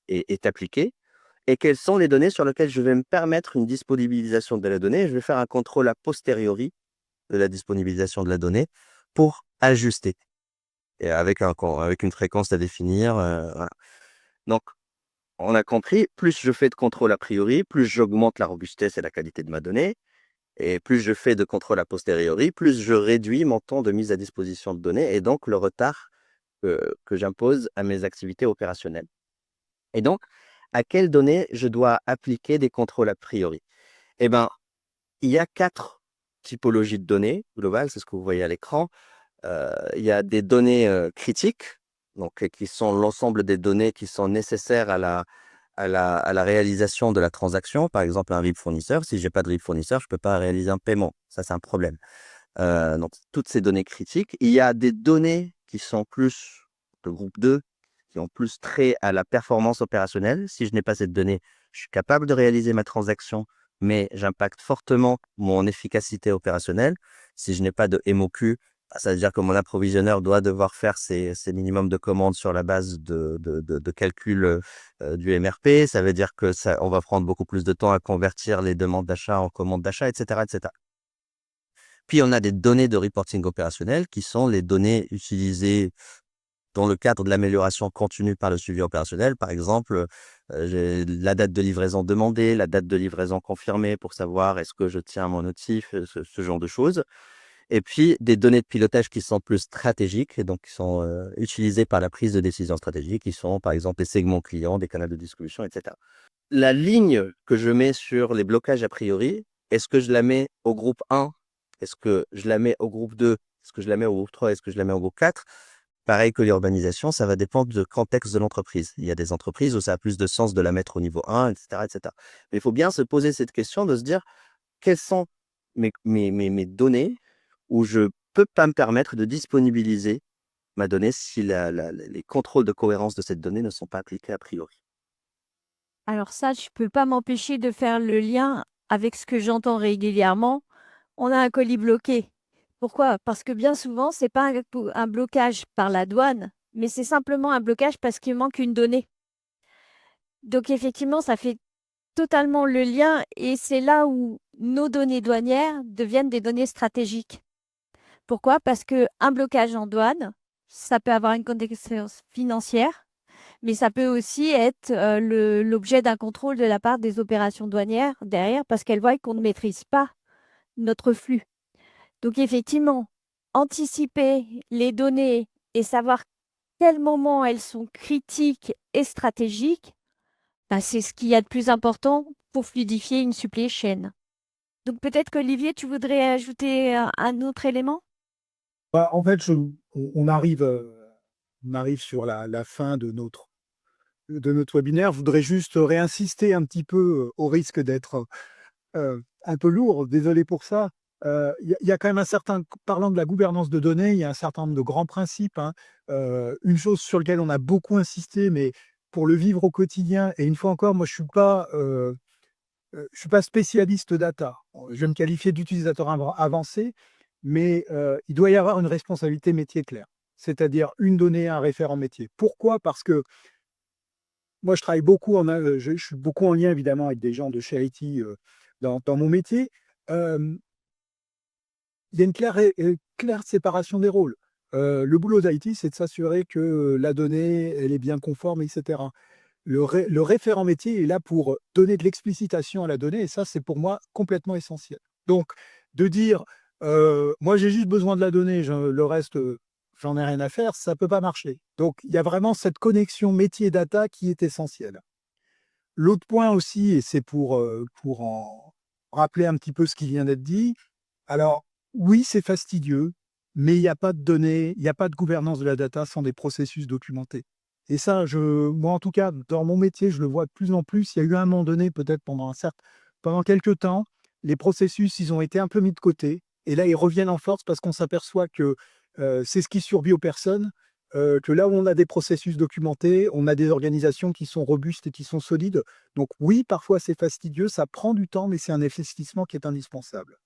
est appliqué, et quelles sont les données sur lesquelles je vais me permettre une disponibilisation de la donnée. Je vais faire un contrôle a posteriori de la disponibilisation de la donnée pour ajuster, et avec une fréquence à définir. Voilà. Donc, on a compris, plus je fais de contrôle a priori, plus j'augmente la robustesse et la qualité de ma donnée. Et plus je fais de contrôle a posteriori, plus je réduis mon temps de mise à disposition de données et donc le retard que j'impose à mes activités opérationnelles. Et donc, à quelles données je dois appliquer des contrôles a priori? Il y a 4 typologies de données globales, c'est ce que vous voyez à l'écran. Il y a des données critiques, donc qui sont l'ensemble des données qui sont nécessaires à la réalisation de la transaction. Par exemple, un RIB fournisseur. Si j'ai pas de RIB fournisseur, je peux pas réaliser un paiement. Ça, c'est un problème. Donc, toutes ces données critiques. Il y a des données qui sont plus de groupe 2, qui ont plus trait à la performance opérationnelle. Si je n'ai pas cette donnée, je suis capable de réaliser ma transaction, mais j'impacte fortement mon efficacité opérationnelle. Si je n'ai pas de MOQ, ça veut dire que mon approvisionneur doit devoir faire ses minimums de commandes sur la base de calcul du MRP. Ça veut dire que on va prendre beaucoup plus de temps à convertir les demandes d'achat en commandes d'achat, etc., etc. Puis, on a des données de reporting opérationnel qui sont les données utilisées dans le cadre de l'amélioration continue par le suivi opérationnel, par exemple, j'ai la date de livraison demandée, la date de livraison confirmée pour savoir est-ce que je tiens mon notif, ce genre de choses. Et puis des données de pilotage qui sont plus stratégiques et donc qui sont utilisées par la prise de décision stratégique, qui sont par exemple les segments clients, des canaux de distribution, etc. La ligne que je mets sur les blocages a priori, est-ce que je la mets au groupe 1? Est-ce que je la mets au groupe 2? Est-ce que je la mets au groupe 3? Est-ce que je la mets au groupe 4? Pareil que l'urbanisation, ça va dépendre du contexte de l'entreprise. Il y a des entreprises où ça a plus de sens de la mettre au niveau 1, etc., etc. Mais il faut bien se poser cette question de se dire quelles sont mes données où je peux pas me permettre de disponibiliser ma donnée si les contrôles de cohérence de cette donnée ne sont pas appliqués a priori. Alors ça, je peux pas m'empêcher de faire le lien avec ce que j'entends régulièrement. On a un colis bloqué. Pourquoi? Parce que bien souvent, c'est pas un blocage par la douane, mais c'est simplement un blocage parce qu'il manque une donnée. Donc effectivement, ça fait totalement le lien et c'est là où nos données douanières deviennent des données stratégiques. Pourquoi? Parce que un blocage en douane, ça peut avoir une conséquence financière, mais ça peut aussi être l'objet d'un contrôle de la part des opérations douanières derrière parce qu'elles voient qu'on ne maîtrise pas notre flux. Donc effectivement, anticiper les données et savoir quel moment elles sont critiques et stratégiques, bah, c'est ce qu'il y a de plus important pour fluidifier une supply chain. Donc peut-être qu'Olivier, tu voudrais ajouter un autre élément? Bah, en fait, on arrive sur la fin de notre webinaire. Je voudrais juste réinsister un petit peu, au risque d'être un peu lourd, désolé pour ça. Il y a quand même parlant de la gouvernance de données, il y a un certain nombre de grands principes, hein. Une chose sur laquelle on a beaucoup insisté, mais pour le vivre au quotidien, et une fois encore, moi je suis pas spécialiste data. Je vais me qualifier d'utilisateur avancé, mais il doit y avoir une responsabilité métier claire, c'est-à-dire une donnée, un référent métier. Pourquoi? Parce que moi, je travaille beaucoup je suis beaucoup en lien évidemment avec des gens de chez IT dans mon métier. Euh, il y a une claire séparation des rôles. Le boulot d'IT, c'est de s'assurer que la donnée, elle est bien conforme, etc. Le référent métier est là pour donner de l'explicitation à la donnée, et ça, c'est pour moi complètement essentiel. Donc, de dire, moi, j'ai juste besoin de la donnée, le reste, j'en ai rien à faire, ça ne peut pas marcher. Donc, il y a vraiment cette connexion métier-data qui est essentielle. L'autre point aussi, et c'est pour en rappeler un petit peu ce qui vient d'être dit, alors oui, c'est fastidieux, mais il n'y a pas de données, il n'y a pas de gouvernance de la data sans des processus documentés. Et ça, moi en tout cas, dans mon métier, je le vois de plus en plus. Il y a eu un moment donné, peut-être pendant quelques temps, les processus, ils ont été un peu mis de côté. Et là, ils reviennent en force parce qu'on s'aperçoit que c'est ce qui survit aux personnes, que là où on a des processus documentés, on a des organisations qui sont robustes et qui sont solides. Donc oui, parfois c'est fastidieux, ça prend du temps, mais c'est un investissement qui est indispensable.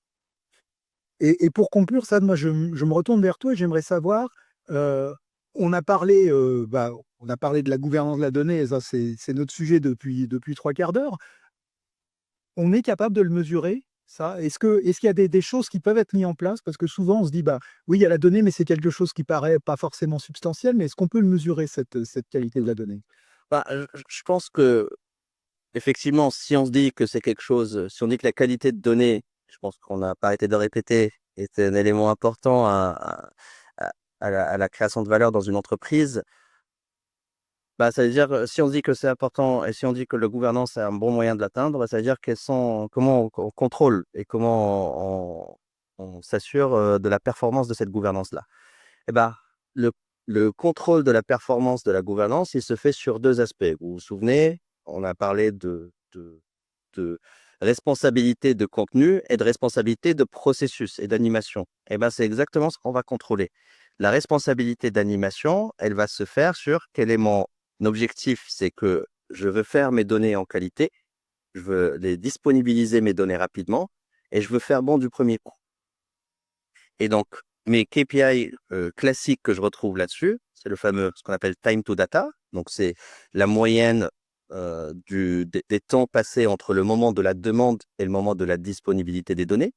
Et pour conclure, ça, moi, je me retourne vers toi et j'aimerais savoir, euh, on a parlé, on a parlé de la gouvernance de la donnée, et ça, c'est notre sujet depuis 3/4 d'heure. On est capable de le mesurer, ça? Est-ce qu'il y a des choses qui peuvent être mises en place? Parce que souvent, on se dit, bah, oui, il y a la donnée, mais c'est quelque chose qui paraît pas forcément substantiel, mais est-ce qu'on peut le mesurer, cette qualité de la donnée? Bah, je pense que effectivement, si on se dit que c'est quelque chose, si on dit que la qualité de données, je pense qu'on n'a pas arrêté de répéter, est un élément important à la création de valeur dans une entreprise, bah, ça veut dire, si on dit que c'est important et si on dit que la gouvernance est un bon moyen de l'atteindre, bah, ça veut dire comment on contrôle et comment on s'assure de la performance de cette gouvernance-là. Et bah, le, le contrôle de la performance de la gouvernance, il se fait sur deux aspects. Vous vous souvenez, on a parlé de responsabilité de contenu et de responsabilité de processus et d'animation. Et ben, c'est exactement ce qu'on va contrôler. La responsabilité d'animation, elle va se faire sur quel est mon objectif, c'est que je veux faire mes données en qualité, je veux les disponibiliser mes données rapidement et je veux faire bon du premier coup. Et donc, mes KPI classiques que je retrouve là-dessus, c'est le fameux, ce qu'on appelle time to data. Donc, c'est la moyenne des temps passés entre le moment de la demande et le moment de la disponibilité des données.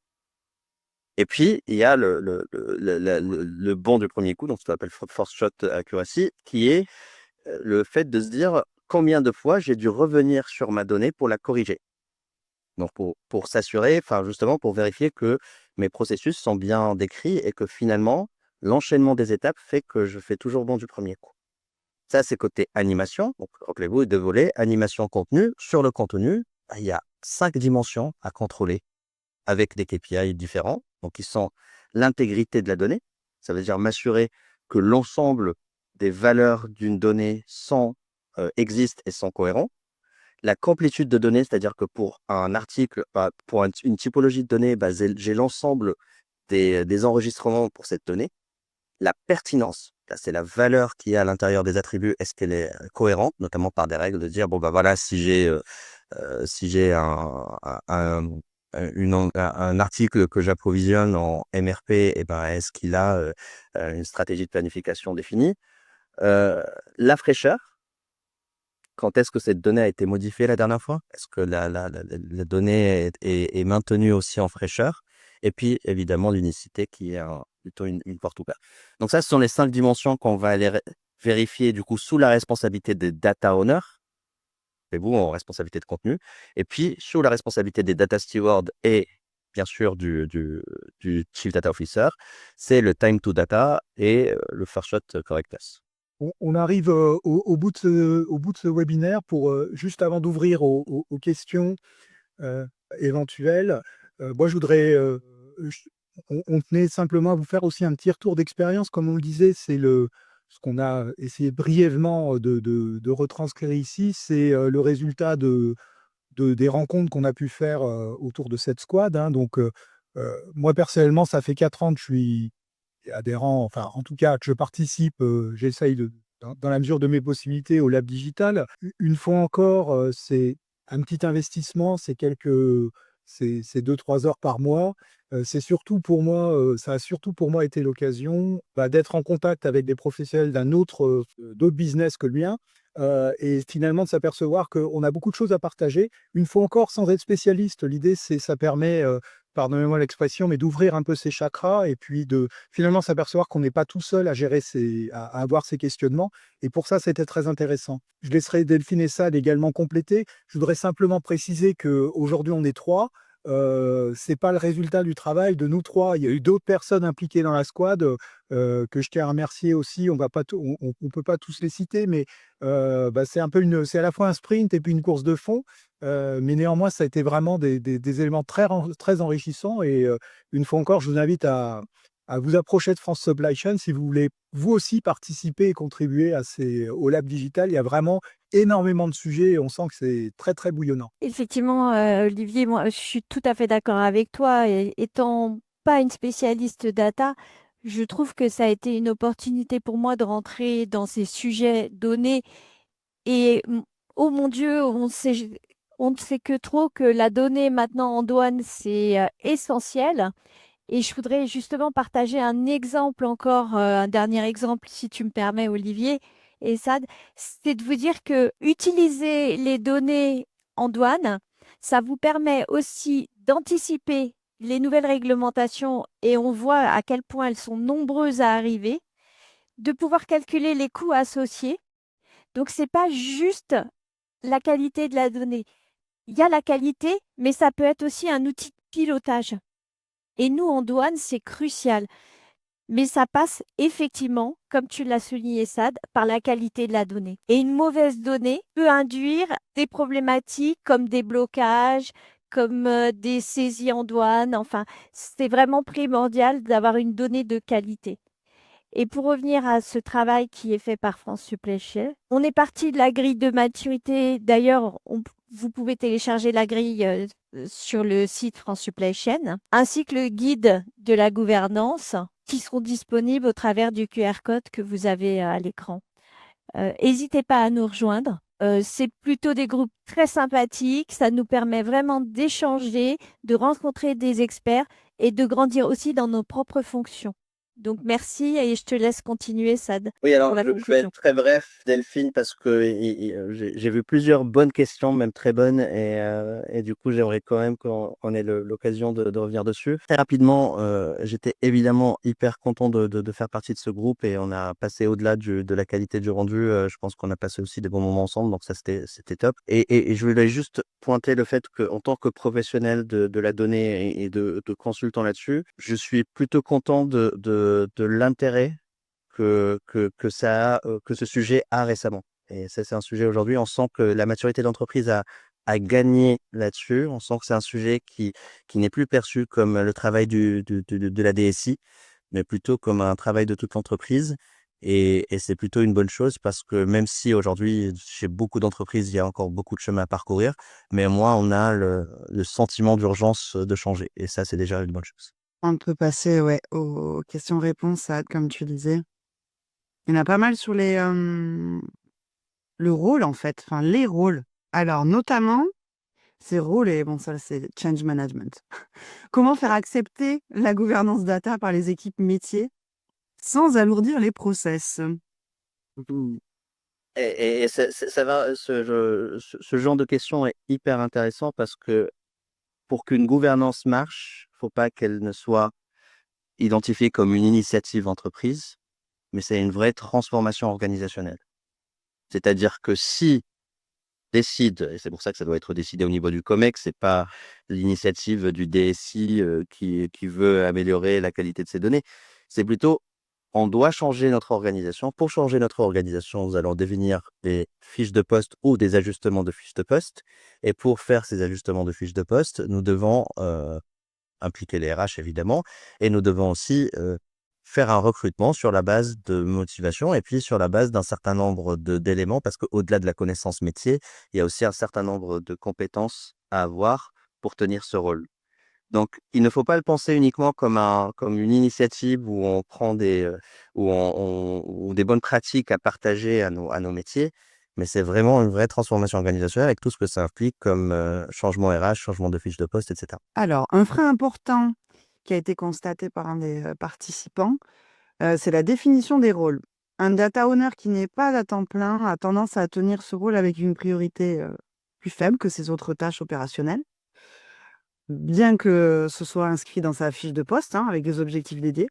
Et puis, il y a le bond du premier coup, donc ce qu'on appelle first shot accuracy, qui est le fait de se dire combien de fois j'ai dû revenir sur ma donnée pour la corriger. Donc, pour s'assurer, enfin, justement, pour vérifier que mes processus sont bien décrits et que finalement, l'enchaînement des étapes fait que je fais toujours bon du premier coup. Ça, c'est côté animation. Donc, rappelez-vous, deux volets, animation, contenu. Sur le contenu, il y a 5 dimensions à contrôler avec des KPI différents. Donc, qui sont l'intégrité de la donnée. Ça veut dire m'assurer que l'ensemble des valeurs d'une donnée existent et sont cohérents. La complétude de données, c'est-à-dire que pour un article, pour une typologie de données, j'ai l'ensemble des enregistrements pour cette donnée. La pertinence, là, c'est la valeur qui est à l'intérieur des attributs. Est-ce qu'elle est cohérente, notamment par des règles de dire, bon, voilà, si j'ai un article que j'approvisionne en MRP, est-ce qu'il a une stratégie de planification définie? La fraîcheur. Quand est-ce que cette donnée a été modifiée la dernière fois? Est-ce que la donnée est maintenue aussi en fraîcheur? Et puis, évidemment, l'unicité qui est plutôt une porte ouverte. Donc ça, ce sont les 5 dimensions qu'on va aller vérifier du coup sous la responsabilité des data owners, et vous en responsabilité de contenu, et puis sous la responsabilité des data stewards et bien sûr du Chief Data Officer, c'est le time to data et le first shot correctness. On arrive au bout de ce webinaire pour juste avant d'ouvrir aux questions éventuelles. Moi, je voudrais, on tenait simplement à vous faire aussi un petit retour d'expérience. Comme on le disait, c'est ce qu'on a essayé brièvement de retranscrire ici, c'est le résultat des rencontres qu'on a pu faire autour de cette squad. Hein. Donc, moi, personnellement, ça fait 4 ans que je suis adhérent, enfin, en tout cas, que je participe, j'essaye dans la mesure de mes possibilités au Lab Digital. Une fois encore, c'est un petit investissement, c'est 2-3 heures par mois. C'est surtout pour moi, ça a surtout pour moi été l'occasion d'être en contact avec des professionnels d'autres business que le mien, et finalement de s'apercevoir qu'on a beaucoup de choses à partager. Une fois encore, sans être spécialiste, l'idée, ça permet, pardonnez-moi l'expression, mais d'ouvrir un peu ses chakras et puis de finalement s'apercevoir qu'on n'est pas tout seul à gérer à avoir ces questionnements. Et pour ça, c'était très intéressant. Je laisserai Delphine et Sad également compléter. Je voudrais simplement préciser qu'aujourd'hui, on est 3. C'est pas le résultat du travail de nous 3. Il y a eu d'autres personnes impliquées dans la squad que je tiens à remercier aussi. On peut pas tous les citer, mais c'est à la fois un sprint et puis une course de fond. Mais néanmoins, ça a été vraiment des éléments très enrichissants. Et une fois encore, je vous invite à vous approcher de France Supply Chain si vous voulez vous aussi participer et contribuer au Lab Digital. Il y a vraiment énormément de sujets et on sent que c'est très, très bouillonnant. Effectivement, Olivier, moi, je suis tout à fait d'accord avec toi. Et étant pas une spécialiste data, je trouve que ça a été une opportunité pour moi de rentrer dans ces sujets donnés. Et oh mon Dieu, on ne sait que trop que la donnée maintenant en douane, c'est essentiel. Et je voudrais justement partager un exemple encore, un dernier exemple, si tu me permets, Olivier et Sad, c'est de vous dire que utiliser les données en douane, ça vous permet aussi d'anticiper les nouvelles réglementations et on voit à quel point elles sont nombreuses à arriver, de pouvoir calculer les coûts associés. Donc, c'est pas juste la qualité de la donnée. Il y a la qualité, mais ça peut être aussi un outil de pilotage. Et nous, en douane, c'est crucial. Mais ça passe effectivement, comme tu l'as souligné, Sad, par la qualité de la donnée. Et une mauvaise donnée peut induire des problématiques comme des blocages, comme des saisies en douane. Enfin, c'est vraiment primordial d'avoir une donnée de qualité. Et pour revenir à ce travail qui est fait par France Supply Chain, on est parti de la grille de maturité. D'ailleurs, vous pouvez télécharger la grille sur le site France Supply Chain, ainsi que le guide de la gouvernance qui seront disponibles au travers du QR code que vous avez à l'écran. N'hésitez pas à nous rejoindre. C'est plutôt des groupes très sympathiques. Ça nous permet vraiment d'échanger, de rencontrer des experts et de grandir aussi dans nos propres fonctions. Donc merci et je te laisse continuer, Sad, Oui, pour alors la je vais conclusion. être très bref, Delphine, parce que j'ai vu plusieurs bonnes questions, même très bonnes, et du coup, j'aimerais quand même qu'on ait l'occasion de revenir dessus. Très rapidement, j'étais évidemment hyper content de faire partie de ce groupe et on a passé au-delà de la qualité du rendu. Je pense qu'on a passé aussi des bons moments ensemble, donc ça, c'était top. Et je voulais juste pointer le fait qu'en tant que professionnel de la donnée et de consultant là-dessus, je suis plutôt content de l'intérêt que que ce sujet a récemment. Et ça, c'est un sujet aujourd'hui, on sent que la maturité de l'entreprise a gagné là-dessus. On sent que c'est un sujet qui n'est plus perçu comme le travail de la DSI, mais plutôt comme un travail de toute l'entreprise. Et c'est plutôt une bonne chose parce que même si aujourd'hui, chez beaucoup d'entreprises, il y a encore beaucoup de chemin à parcourir, mais moi, on a le sentiment d'urgence de changer. Et ça, c'est déjà une bonne chose. On peut passer ouais, aux questions-réponses, Sad, comme tu disais. Il y en a pas mal sur le rôle, en fait, enfin les rôles. Alors, notamment, ces rôles, et bon, ça, c'est change management. Comment faire accepter la gouvernance data par les équipes métiers sans alourdir les process? Mhm. Et ça va, ce genre de question est hyper intéressant parce que pour qu'une gouvernance marche, faut pas qu'elle ne soit identifiée comme une initiative entreprise, mais c'est une vraie transformation organisationnelle. C'est-à-dire que si décide, et c'est pour ça que ça doit être décidé au niveau du COMEX, c'est pas l'initiative du DSI qui veut améliorer la qualité de ses données, c'est plutôt on doit changer notre organisation. Pour changer notre organisation, nous allons définir des fiches de poste ou des ajustements de fiches de poste. Et pour faire ces ajustements de fiches de poste, nous devons impliquer les RH évidemment, et nous devons aussi faire un recrutement sur la base de motivation et puis sur la base d'un certain nombre d'éléments, parce qu'au-delà de la connaissance métier, il y a aussi un certain nombre de compétences à avoir pour tenir ce rôle. Donc, il ne faut pas le penser uniquement comme une initiative où on prend ou des bonnes pratiques à partager à nos métiers, mais c'est vraiment une vraie transformation organisationnelle avec tout ce que ça implique comme changement RH, changement de fiche de poste, etc. Alors, un frein important qui a été constaté par un des participants, c'est la définition des rôles. Un data owner qui n'est pas à temps plein a tendance à tenir ce rôle avec une priorité plus faible que ses autres tâches opérationnelles, bien que ce soit inscrit dans sa fiche de poste, hein, avec des objectifs dédiés.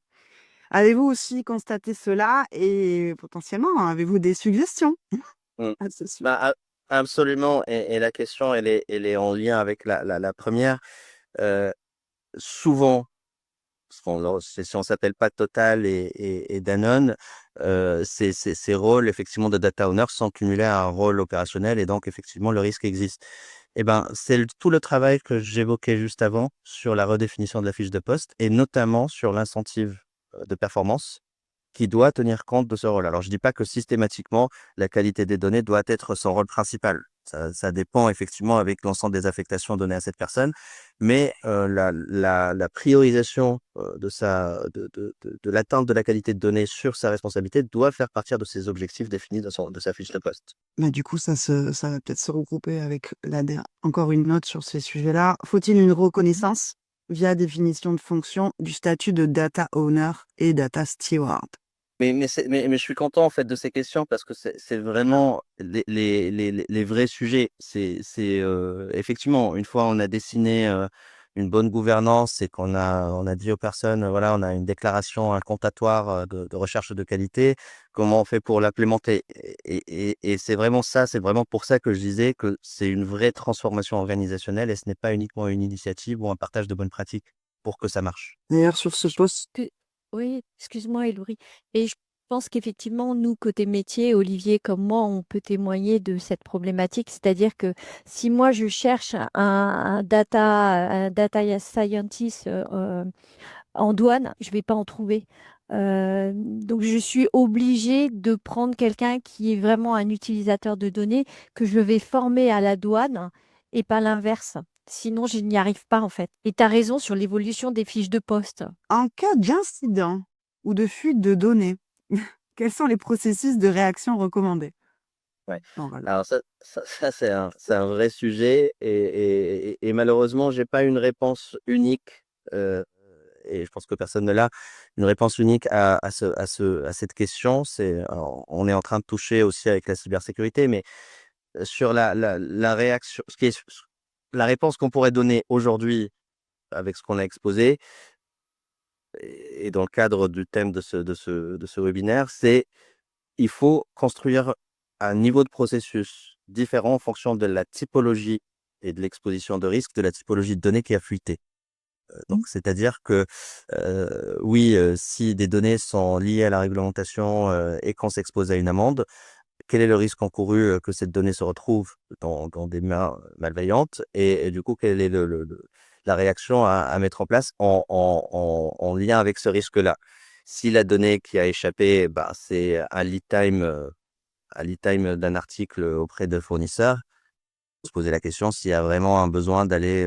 Avez-vous aussi constaté cela et potentiellement, avez-vous des suggestions Mm. à ce sujet? Bah, absolument. Et la question, elle est en lien avec la première. Euh, Souvent, si on s'appelle pas Total et Danone, ces rôles effectivement de data owner sont cumulés à un rôle opérationnel et donc effectivement le risque existe. Eh ben, c'est tout le travail que j'évoquais juste avant sur la redéfinition de la fiche de poste et notamment sur l'incentive de performance qui doit tenir compte de ce rôle. Alors, je dis pas que systématiquement, la qualité des données doit être son rôle principal. Ça dépend effectivement avec l'ensemble des affectations données à cette personne, mais la priorisation de l'atteinte de la qualité de données sur sa responsabilité doit faire partir de ses objectifs définis de sa fiche de poste. Mais du coup, ça va peut-être se regrouper avec encore une note sur ces sujets-là. Faut-il une reconnaissance via définition de fonction du statut de data owner et data steward? Mais je suis content en fait de ces questions parce que c'est vraiment les vrais sujets. Effectivement, une fois on a dessiné une bonne gouvernance et on a dit aux personnes, voilà, on a une déclaration incantatoire de recherche de qualité, comment on fait pour l'implémenter? Et c'est vraiment ça, c'est vraiment pour ça que je disais que c'est une vraie transformation organisationnelle et ce n'est pas uniquement une initiative ou un partage de bonnes pratiques pour que ça marche. D'ailleurs, sur ce poste, Que- Oui, excuse-moi, Elouri. Et je pense qu'effectivement, nous, côté métier, Olivier comme moi, on peut témoigner de cette problématique. C'est-à-dire que si moi, je cherche un data scientist en douane, je vais pas en trouver. Donc, je suis obligée de prendre quelqu'un qui est vraiment un utilisateur de données que je vais former à la douane et pas l'inverse. Sinon, je n'y arrive pas, en fait. Et tu as raison sur l'évolution des fiches de poste. en cas d'incident ou de fuite de données, quels sont les processus de réaction recommandés? Ouais. Bon, voilà. Alors ça c'est un vrai sujet et malheureusement, j'ai pas une réponse unique. et je pense que personne ne l'a, une réponse unique à cette question. On est en train de toucher aussi avec la cybersécurité, mais sur la réaction, la réponse qu'on pourrait donner aujourd'hui avec ce qu'on a exposé, et dans le cadre du thème de ce webinaire, c'est il faut construire un niveau de processus différent en fonction de la typologie et de l'exposition de risque, de la typologie de données qui a fuité. Donc, c'est-à-dire que, oui, si des données sont liées à la réglementation et qu'on s'expose à une amende, quel est le risque encouru que cette donnée se retrouve dans des mains malveillantes et du coup, quelle est la réaction à mettre en place en lien avec ce risque-là? Si la donnée qui a échappé, bah, c'est un lead time d'un article auprès de fournisseurs, se poser la question s'il y a vraiment un besoin d'aller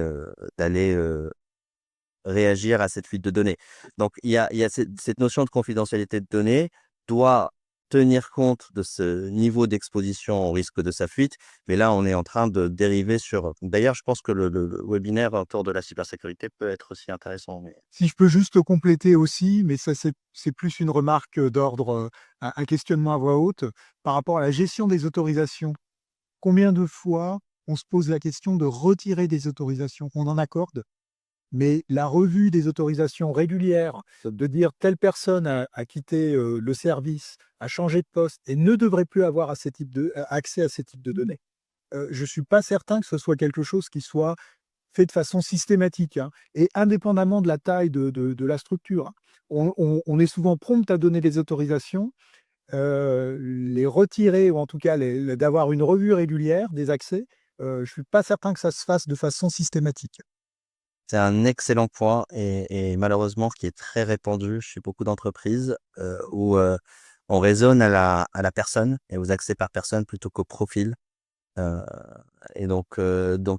réagir à cette fuite de données. Donc, il y a cette notion de confidentialité de données doit tenir compte de ce niveau d'exposition au risque de sa fuite. Mais là, on est en train de dériver sur. D'ailleurs, je pense que le webinaire autour de la cybersécurité peut être aussi intéressant. Mais... Si je peux juste compléter aussi, mais ça c'est plus une remarque d'ordre, un questionnement à voix haute par rapport à la gestion des autorisations. Combien de fois on se pose la question de retirer des autorisations? On en accorde, mais la revue des autorisations régulières, de dire telle personne a quitté le service, a changé de poste et ne devrait plus avoir accès à ces types de données. Je ne suis pas certain que ce soit quelque chose qui soit fait de façon systématique, hein, et indépendamment de la taille de la structure. On est souvent prompt à donner les autorisations, les retirer ou en tout cas d'avoir une revue régulière des accès. Je ne suis pas certain que ça se fasse de façon systématique. C'est un excellent point et malheureusement qui est très répandu chez beaucoup d'entreprises où on raisonne à la personne et aux accès par personne plutôt qu'au profil. Et donc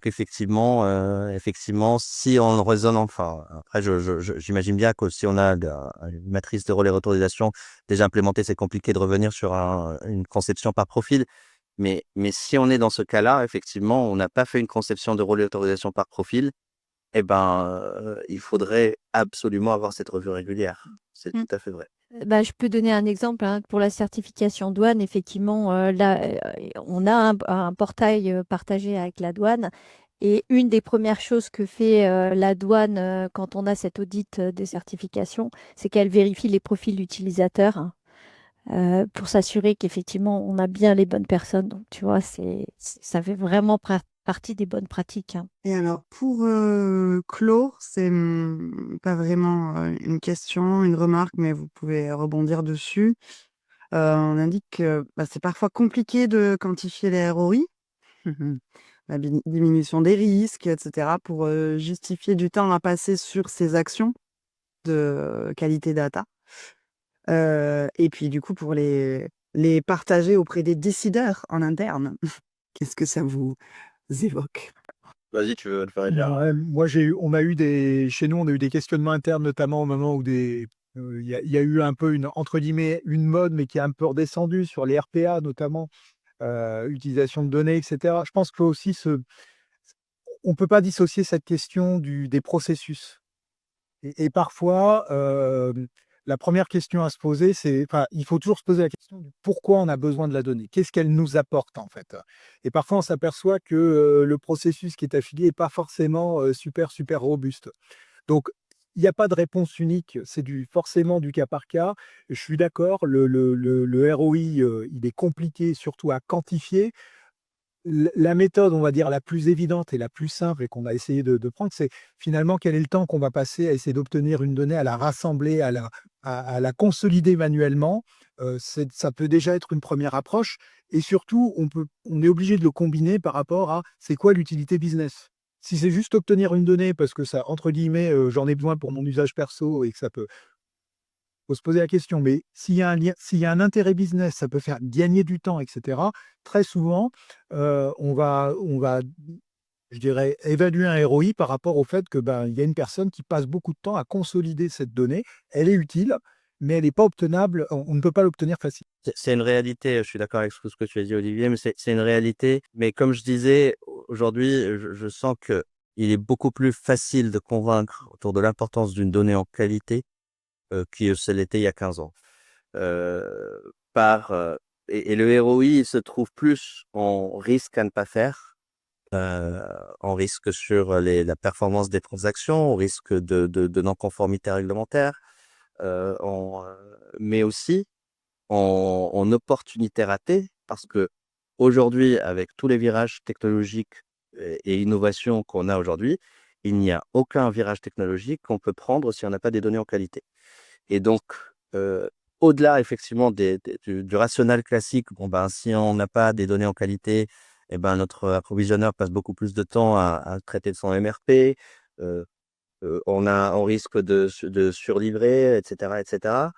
effectivement, si on raisonne, enfin, après, j'imagine bien que si on a une matrice de relais d'autorisation déjà implémentée, c'est compliqué de revenir sur une conception par profil. Mais si on est dans ce cas-là, effectivement, on n'a pas fait une conception de relais d'autorisation par profil, eh ben, il faudrait absolument avoir cette revue régulière. C'est tout à fait vrai. Bah, je peux donner un exemple, hein, pour la certification douane. Effectivement, là, on a un portail partagé avec la douane. Et une des premières choses que fait la douane quand on a cet audit des certifications, c'est qu'elle vérifie les profils utilisateurs, hein, pour s'assurer qu'effectivement, on a bien les bonnes personnes. Donc, tu vois, ça fait vraiment partie des bonnes pratiques, hein. Et alors, pour clore, c'est pas vraiment une question, une remarque, mais vous pouvez rebondir dessus. On indique que c'est parfois compliqué de quantifier les ROI, la diminution des risques, etc., pour justifier du temps à passer sur ces actions de qualité data. Et puis, du coup, pour les partager auprès des décideurs en interne, qu'est-ce que ça vous évoque? Vas-y, tu veux le faire dire? Ouais, moi, chez nous, on a eu des questionnements internes, notamment au moment où il y a eu un peu entre guillemets, une mode, mais qui est un peu redescendue sur les RPA, notamment, utilisation de données, etc. Je pense qu'il faut aussi on peut pas dissocier cette question des processus. Et parfois, la première question à se poser, il faut toujours se poser la question du pourquoi on a besoin de la donnée. Qu'est-ce qu'elle nous apporte, en fait? Et parfois, on s'aperçoit que le processus qui est affilié n'est pas forcément super, super robuste. Donc, il n'y a pas de réponse unique, c'est forcément du cas par cas. Je suis d'accord, le ROI, il est compliqué, surtout à quantifier. La méthode, on va dire, la plus évidente et la plus simple et qu'on a essayé de prendre, c'est finalement quel est le temps qu'on va passer à essayer d'obtenir une donnée, à la rassembler, à la consolider manuellement. Ça peut déjà être une première approche et surtout, on est obligé de le combiner par rapport à c'est quoi l'utilité business. Si c'est juste obtenir une donnée parce que ça, entre guillemets, j'en ai besoin pour mon usage perso et que ça peut faut se poser la question, mais s'il y a un intérêt business, ça peut faire gagner du temps, etc. Très souvent, on va, je dirais, évaluer un ROI par rapport au fait que il y a une personne qui passe beaucoup de temps à consolider cette donnée. Elle est utile, mais elle n'est pas obtenable. On ne peut pas l'obtenir facilement. C'est une réalité, je suis d'accord avec ce que tu as dit, Olivier, mais c'est une réalité. Mais comme je disais, aujourd'hui, je sens que il est beaucoup plus facile de convaincre autour de l'importance d'une donnée en qualité que ce l'était il y a 15 ans. Et le ROI, il se trouve plus en risque à ne pas faire, en risque sur la performance des transactions, en risque de non-conformité réglementaire, mais aussi en opportunité ratée, parce que aujourd'hui, avec tous les virages technologiques et innovations qu'on a aujourd'hui, il n'y a aucun virage technologique qu'on peut prendre si on n'a pas des données en qualité. Et donc, au-delà effectivement du rationnel classique, si on n'a pas des données en qualité, notre approvisionneur passe beaucoup plus de temps à traiter de son MRP, on risque de surlivrer, etc., etc.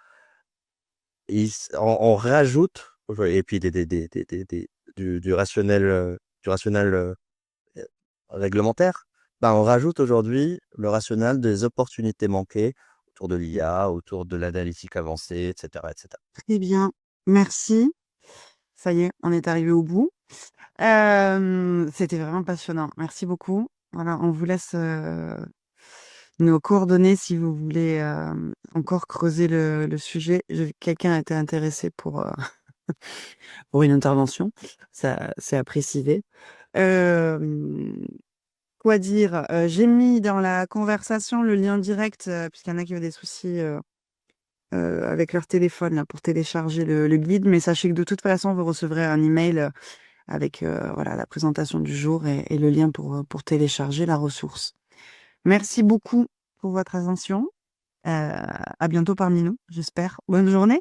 On rajoute, et puis du rationnel réglementaire, on rajoute aujourd'hui le rationnel des opportunités manquées autour de l'IA, autour de l'analytique avancée, etc., etc. Très bien, merci. Ça y est, on est arrivé au bout. C'était vraiment passionnant. Merci beaucoup. Voilà, on vous laisse nos coordonnées si vous voulez encore creuser le sujet. Quelqu'un a été intéressé pour une intervention. Ça, c'est à préciser. Quoi dire? J'ai mis dans la conversation le lien direct, puisqu'il y en a qui ont des soucis avec leur téléphone là, pour télécharger le guide. Mais sachez que de toute façon, vous recevrez un email avec voilà, la présentation du jour et le lien pour télécharger la ressource. Merci beaucoup pour votre attention. À bientôt parmi nous, j'espère. Bonne journée.